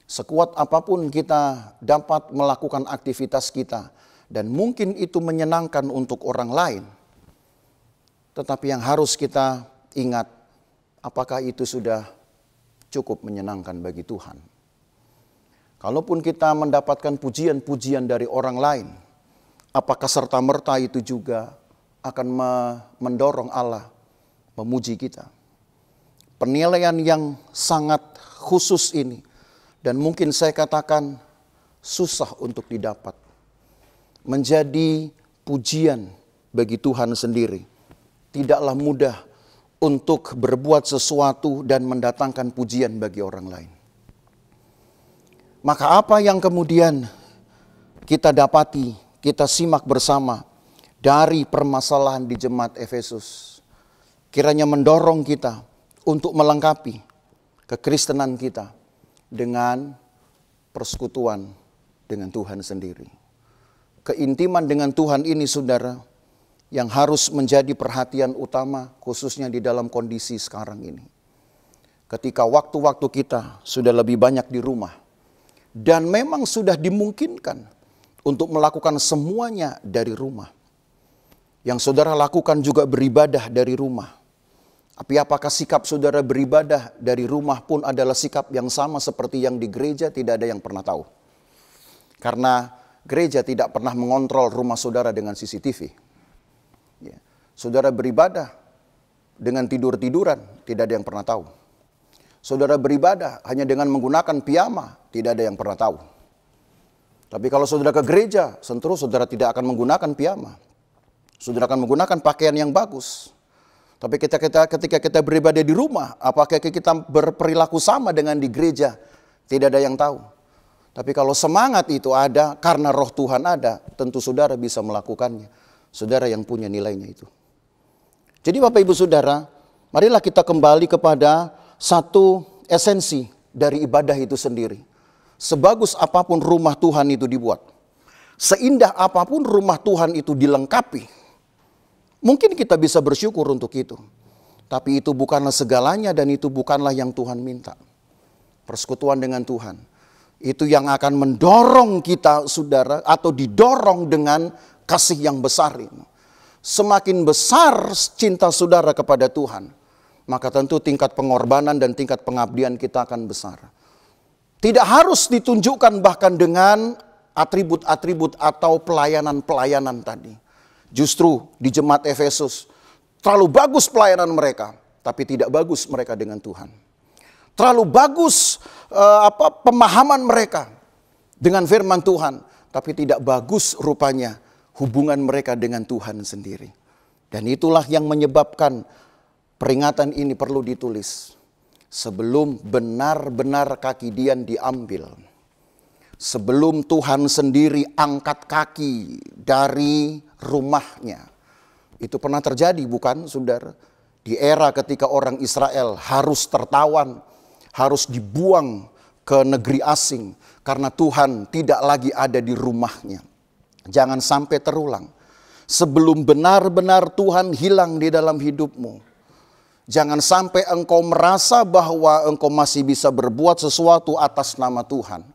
Sekuat apapun kita dapat melakukan aktivitas kita, dan mungkin itu menyenangkan untuk orang lain. Tetapi yang harus kita ingat, apakah itu sudah cukup menyenangkan bagi Tuhan? Kalaupun kita mendapatkan pujian-pujian dari orang lain, apakah serta-merta itu juga akan mendorong Allah memuji kita? Penilaian yang sangat khusus ini, dan mungkin saya katakan susah untuk didapat, menjadi pujian bagi Tuhan sendiri. Tidaklah mudah untuk berbuat sesuatu dan mendatangkan pujian bagi orang lain. Maka apa yang kemudian kita dapati, kita simak bersama dari permasalahan di jemaat Efesus, kiranya mendorong kita untuk melengkapi kekristenan kita dengan persekutuan dengan Tuhan sendiri. Keintiman dengan Tuhan ini, saudara, yang harus menjadi perhatian utama khususnya di dalam kondisi sekarang ini. Ketika waktu-waktu kita sudah lebih banyak di rumah, dan memang sudah dimungkinkan untuk melakukan semuanya dari rumah. Yang saudara lakukan juga beribadah dari rumah. Tapi apakah sikap saudara beribadah dari rumah pun adalah sikap yang sama seperti yang di gereja? Tidak ada yang pernah tahu. Karena gereja tidak pernah mengontrol rumah saudara dengan CCTV. Ya. Saudara beribadah dengan tidur-tiduran, tidak ada yang pernah tahu. Saudara beribadah hanya dengan menggunakan piyama, tidak ada yang pernah tahu. Tapi kalau saudara ke gereja, tentu saudara tidak akan menggunakan piyama. Saudara akan menggunakan pakaian yang bagus. Tapi ketika kita beribadah di rumah, apakah kita berperilaku sama dengan di gereja? Tidak ada yang tahu. Tapi kalau semangat itu ada, karena roh Tuhan ada, tentu saudara bisa melakukannya. Saudara yang punya nilainya itu. Jadi Bapak Ibu Saudara, marilah kita kembali kepada satu esensi dari ibadah itu sendiri. Sebagus apapun rumah Tuhan itu dibuat, seindah apapun rumah Tuhan itu dilengkapi, mungkin kita bisa bersyukur untuk itu. Tapi itu bukanlah segalanya dan itu bukanlah yang Tuhan minta. Persekutuan dengan Tuhan, itu yang akan mendorong kita, saudara, atau didorong dengan kasih yang besar ini. Semakin besar cinta saudara kepada Tuhan, maka tentu tingkat pengorbanan dan tingkat pengabdian kita akan besar. Tidak harus ditunjukkan bahkan dengan atribut-atribut atau pelayanan-pelayanan tadi. Justru di jemaat Efesus terlalu bagus pelayanan mereka, tapi tidak bagus mereka dengan Tuhan. Terlalu bagus pemahaman mereka dengan firman Tuhan, tapi tidak bagus rupanya hubungan mereka dengan Tuhan sendiri. Dan itulah yang menyebabkan peringatan ini perlu ditulis sebelum benar-benar kaki Dian diambil. Sebelum Tuhan sendiri angkat kaki dari rumahnya. Itu pernah terjadi bukan, saudara? Di era ketika orang Israel harus tertawan, harus dibuang ke negeri asing karena Tuhan tidak lagi ada di rumahnya. Jangan sampai terulang. Sebelum benar-benar Tuhan hilang di dalam hidupmu, jangan sampai engkau merasa bahwa engkau masih bisa berbuat sesuatu atas nama Tuhan.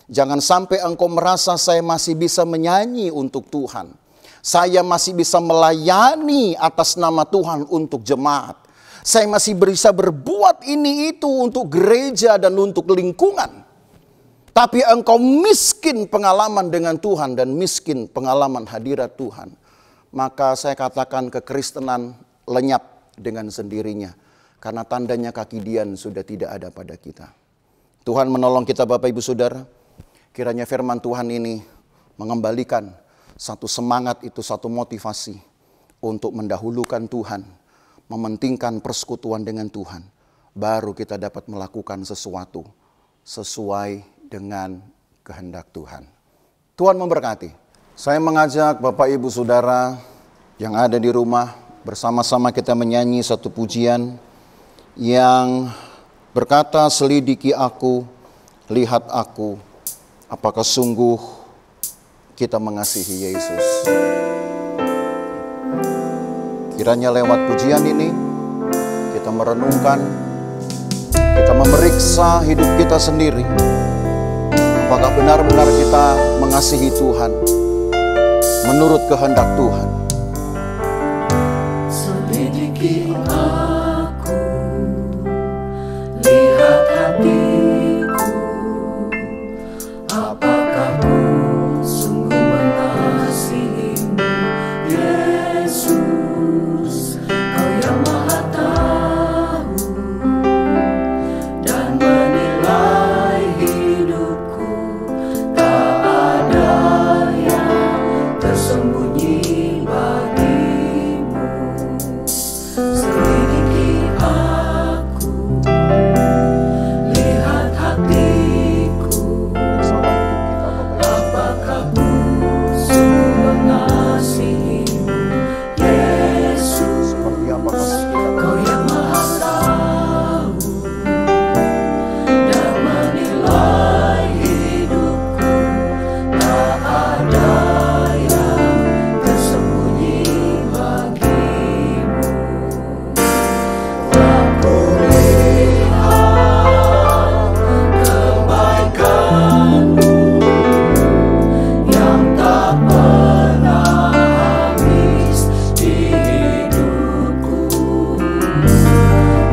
Jangan sampai engkau merasa saya masih bisa menyanyi untuk Tuhan. Saya masih bisa melayani atas nama Tuhan untuk jemaat. Saya masih bisa berbuat ini itu untuk gereja dan untuk lingkungan. Tapi engkau miskin pengalaman dengan Tuhan dan miskin pengalaman hadirat Tuhan. Maka saya katakan kekristenan lenyap dengan sendirinya. Karena tandanya kaki Dian sudah tidak ada pada kita. Tuhan menolong kita Bapak Ibu Saudara. Kiranya firman Tuhan ini mengembalikan satu semangat itu, satu motivasi untuk mendahulukan Tuhan, mementingkan persekutuan dengan Tuhan. Baru kita dapat melakukan sesuatu sesuai dengan kehendak Tuhan. Tuhan memberkati. Saya mengajak Bapak Ibu Saudara yang ada di rumah, bersama-sama kita menyanyi satu pujian yang berkata, selidiki aku, lihat aku, apakah sungguh kita mengasihi Yesus. Kiranya lewat pujian ini kita merenungkan, kita memeriksa hidup kita sendiri. Apakah benar-benar kita mengasihi Tuhan menurut kehendak Tuhan. Selidiki aku, lihat hatiku, apakah ku sungguh mengasihimu, Yesus. Kau yang Maha Tahu dan menilai hidupku, tak ada yang tersembunyi bagimu. Selidiki aku, lihat hatiku, apakah ku sungguh mengasihimu, Yesus. Kau yang Maha Tahu dan menilai hidupku, tak ada yang tersembunyi bagimu. Aku lihat kebaikanmu yang tak pernah habis di hidupku.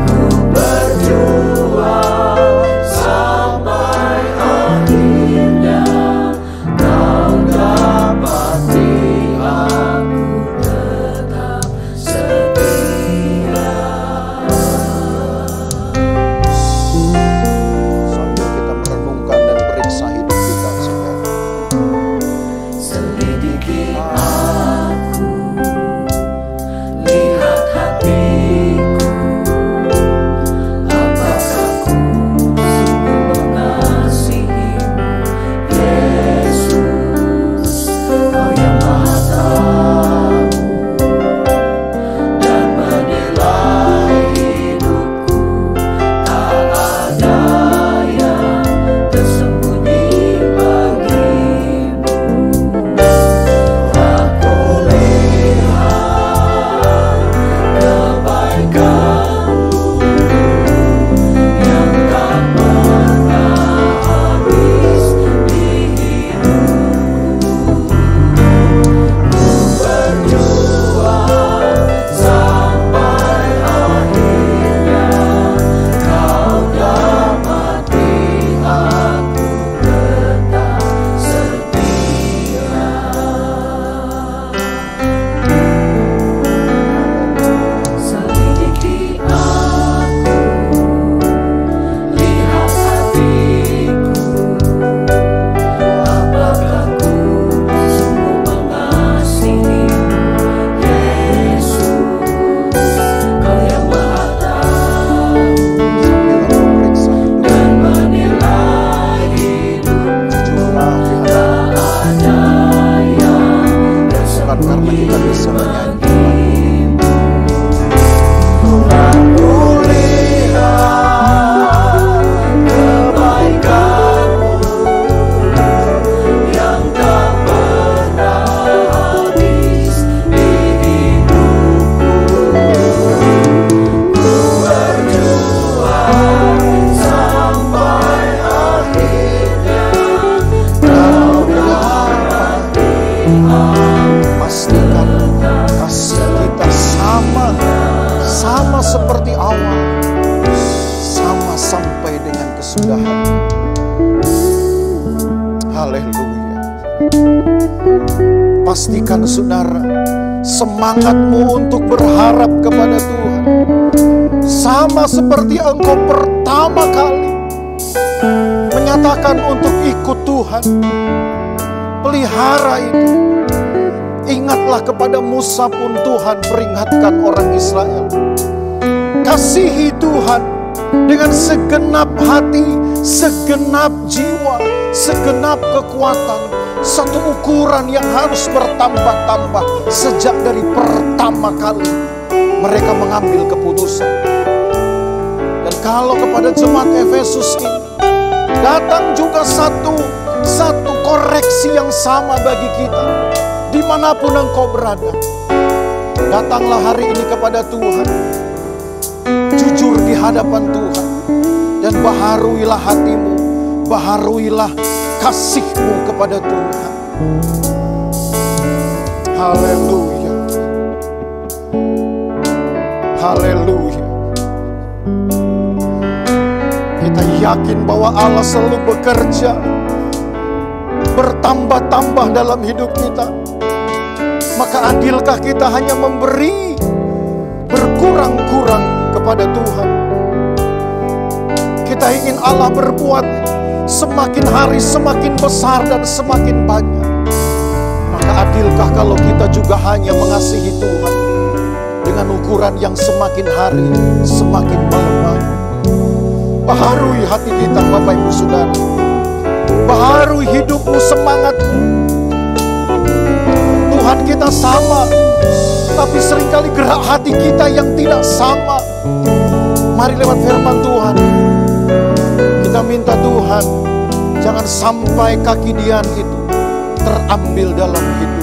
Ku berjuang sampai akhirnya kau dapati aku tetap setia. Sambil kita merenungkan dan periksa hidup kita, saudara. Selidiki aku, lihat hatiku, apakah ku sungguh mengasihimu, Yesus. Kau yang Maha Tahu dan menilai hidupku, tak ada yang tersembunyi bagimu. Aku lihat kebaikanmu yang tak pernah habis di hidupku. Ku berjuang sampai akhirnya kau dapati aku tetap setia. Selidiki aku, lihat hatiku, apakah ku sungguh mengasihimu, Yesus. Kau yang Maha Tahu dan menilai hidupku, tak ada yang tersembunyi bagimu. Aku lihat kebaikanmu yang tak pernah habis di hidupku. Ku berjuang sampai akhirnya kau dapati Pastikan kasih kita sama seperti awal, sama sampai dengan kesudahan. Haleluya. Pastikan saudara, semangatmu untuk berharap kepada Tuhan sama seperti engkau pertama kali menyatakan untuk ikut Tuhan. Pelihara itu. Ingatlah kepada Musa pun Tuhan peringatkan orang Israel. Kasihi Tuhan dengan segenap hati, segenap jiwa, segenap kekuatan, satu ukuran yang harus bertambah-tambah sejak dari pertama kali mereka mengambil keputusan. Dan kalau kepada jemaat Efesus ini datang juga satu koreksi yang sama bagi kita, dimanapun engkau berada. Datanglah hari ini kepada Tuhan, jujur di hadapan Tuhan, dan baharuilah hatimu, baharuilah kasihmu kepada Tuhan. Haleluya, haleluya. Kita yakin bahwa Allah selalu bekerja, bertambah-tambah dalam hidup kita. Maka adilkah kita hanya memberi berkurang-kurang kepada Tuhan? Kita ingin Allah berbuat semakin hari semakin besar dan semakin banyak. Maka adilkah kalau kita juga hanya mengasihi Tuhan dengan ukuran yang semakin hari semakin melemah? Baharui hati kita Bapak Ibu Saudara, baharui hidupmu, semangatmu. Tuhan kita sama, tapi seringkali gerak hati kita yang tidak sama. Mari lewat firman Tuhan kita minta Tuhan, jangan sampai kaki Dian itu terambil dalam hidup.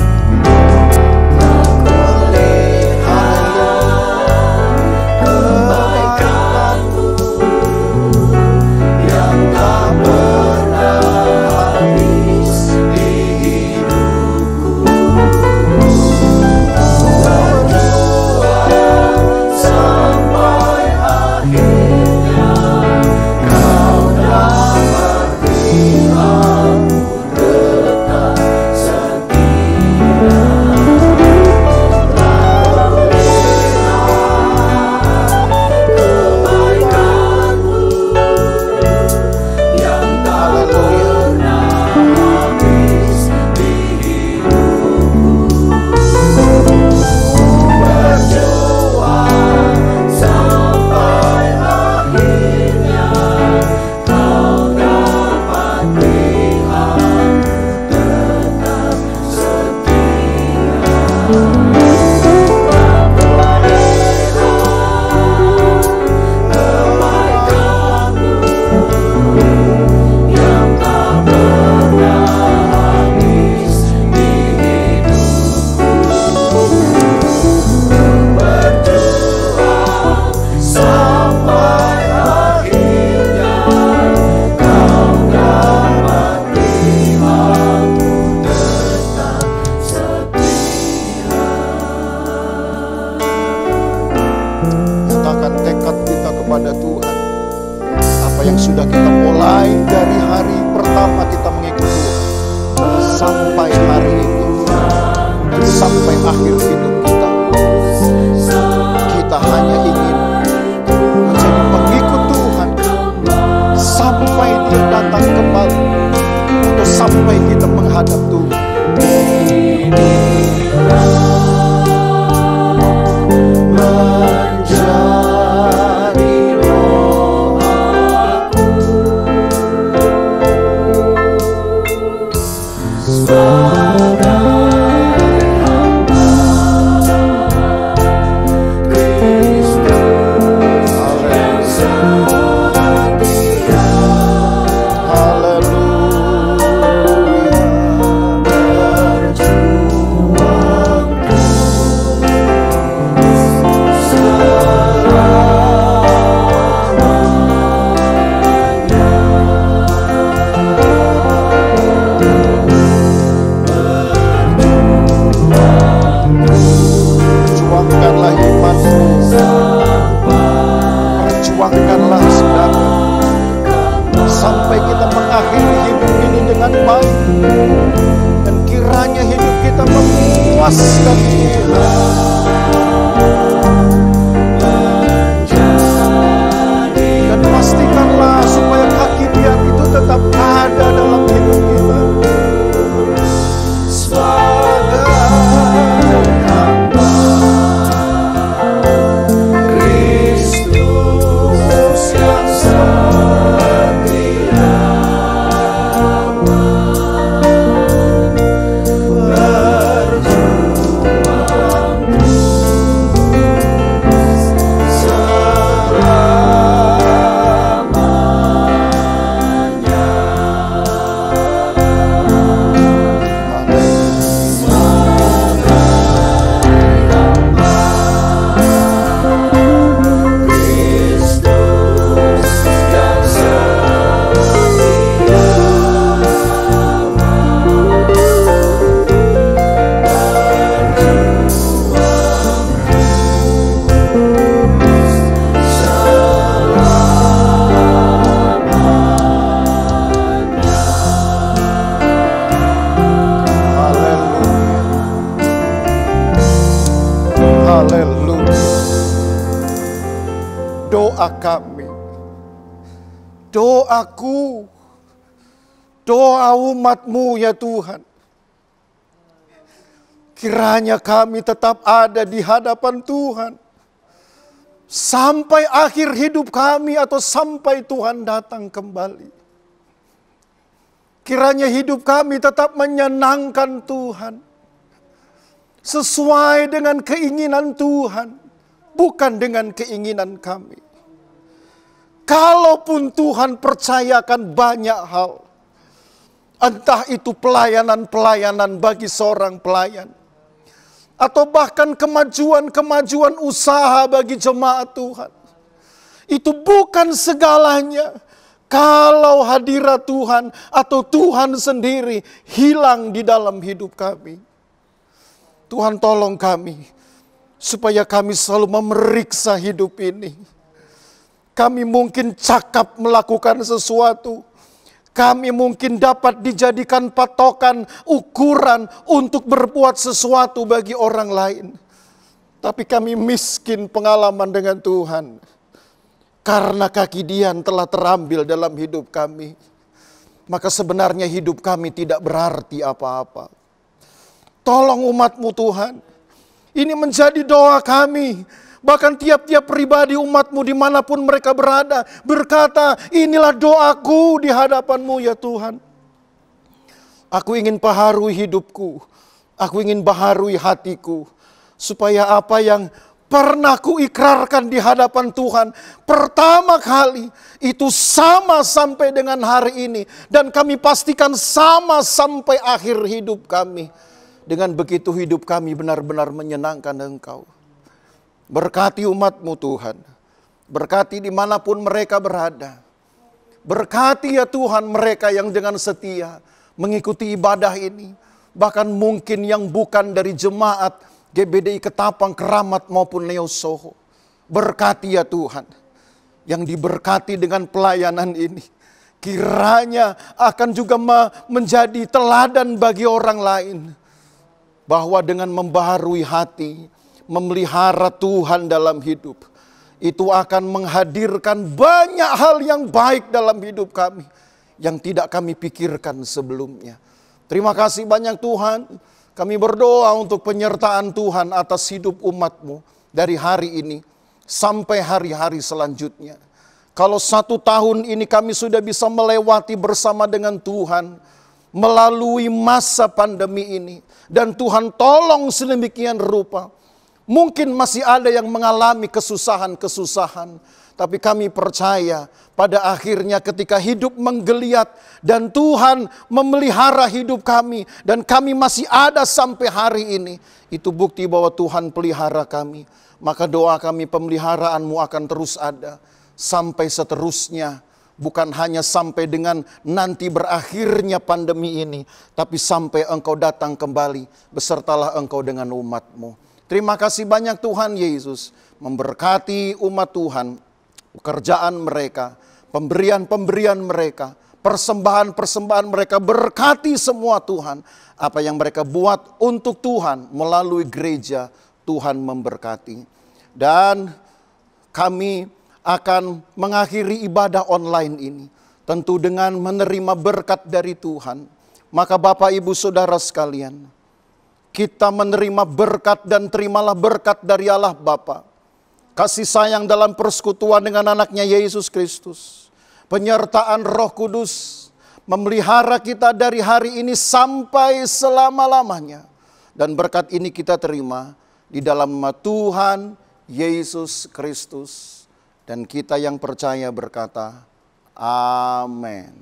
Kristus yang setia. doa kami, doaku, doa umat-Mu ya Tuhan. Kiranya kami tetap ada di hadapan Tuhan sampai akhir hidup kami atau sampai Tuhan datang kembali. Kiranya hidup kami tetap menyenangkan Tuhan, sesuai dengan keinginan Tuhan, bukan dengan keinginan kami. Kalaupun Tuhan percayakan banyak hal, entah itu pelayanan-pelayanan bagi seorang pelayan, atau bahkan kemajuan-kemajuan usaha bagi jemaat Tuhan, itu bukan segalanya kalau hadirat Tuhan atau Tuhan sendiri hilang di dalam hidup kami. Tuhan tolong kami, supaya kami selalu memeriksa hidup ini. Kami mungkin cakap melakukan sesuatu, kami mungkin dapat dijadikan patokan, ukuran untuk berbuat sesuatu bagi orang lain. Tapi kami miskin pengalaman dengan Tuhan, karena kaki Dian telah terambil dalam hidup kami. Maka sebenarnya hidup kami tidak berarti apa-apa. Tolong umat-Mu Tuhan. Ini menjadi doa kami. Bahkan tiap-tiap pribadi umat-Mu dimanapun mereka berada, berkata, inilah doaku di hadapan-Mu ya Tuhan. Aku ingin baharui hidupku. Aku ingin baharui hatiku. Supaya apa yang pernah ku ikrarkan di hadapan Tuhan pertama kali, itu sama sampai dengan hari ini. Dan kami pastikan sama sampai akhir hidup kami. Dengan begitu hidup kami benar-benar menyenangkan Engkau. Berkati umat-Mu Tuhan. Berkati dimanapun mereka berada. Berkati ya Tuhan mereka yang dengan setia mengikuti ibadah ini. Bahkan mungkin yang bukan dari jemaat GBDI Ketapang, Keramat maupun Neo Soho. Berkati ya Tuhan, yang diberkati dengan pelayanan ini, kiranya akan juga menjadi teladan bagi orang lain. Bahwa dengan membaharui hati, memelihara Tuhan dalam hidup, itu akan menghadirkan banyak hal yang baik dalam hidup kami, yang tidak kami pikirkan sebelumnya. Terima kasih banyak Tuhan. Kami berdoa untuk penyertaan Tuhan atas hidup umat-Mu dari hari ini sampai hari-hari selanjutnya. Kalau 1 tahun ini kami sudah bisa melewati bersama dengan Tuhan melalui masa pandemi ini, dan Tuhan tolong sedemikian rupa. Mungkin masih ada yang mengalami kesusahan-kesusahan, tapi kami percaya pada akhirnya ketika hidup menggeliat dan Tuhan memelihara hidup kami, dan kami masih ada sampai hari ini, itu bukti bahwa Tuhan pelihara kami. Maka doa kami, pemeliharaan-Mu akan terus ada sampai seterusnya. Bukan hanya sampai dengan nanti berakhirnya pandemi ini, tapi sampai Engkau datang kembali besertalah Engkau dengan umat-Mu. Terima kasih banyak Tuhan Yesus, memberkati umat Tuhan, pekerjaan mereka, pemberian-pemberian mereka, persembahan-persembahan mereka. Berkati semua Tuhan, apa yang mereka buat untuk Tuhan melalui gereja, Tuhan memberkati. Dan kami akan mengakhiri ibadah online ini tentu dengan menerima berkat dari Tuhan. Maka Bapak Ibu Saudara sekalian, kita menerima berkat dan terimalah berkat dari Allah Bapa, kasih sayang dalam persekutuan dengan anaknya Yesus Kristus, penyertaan Roh Kudus memelihara kita dari hari ini sampai selama-lamanya. Dan berkat ini kita terima di dalam nama Tuhan Yesus Kristus. Dan kita yang percaya berkata, amin.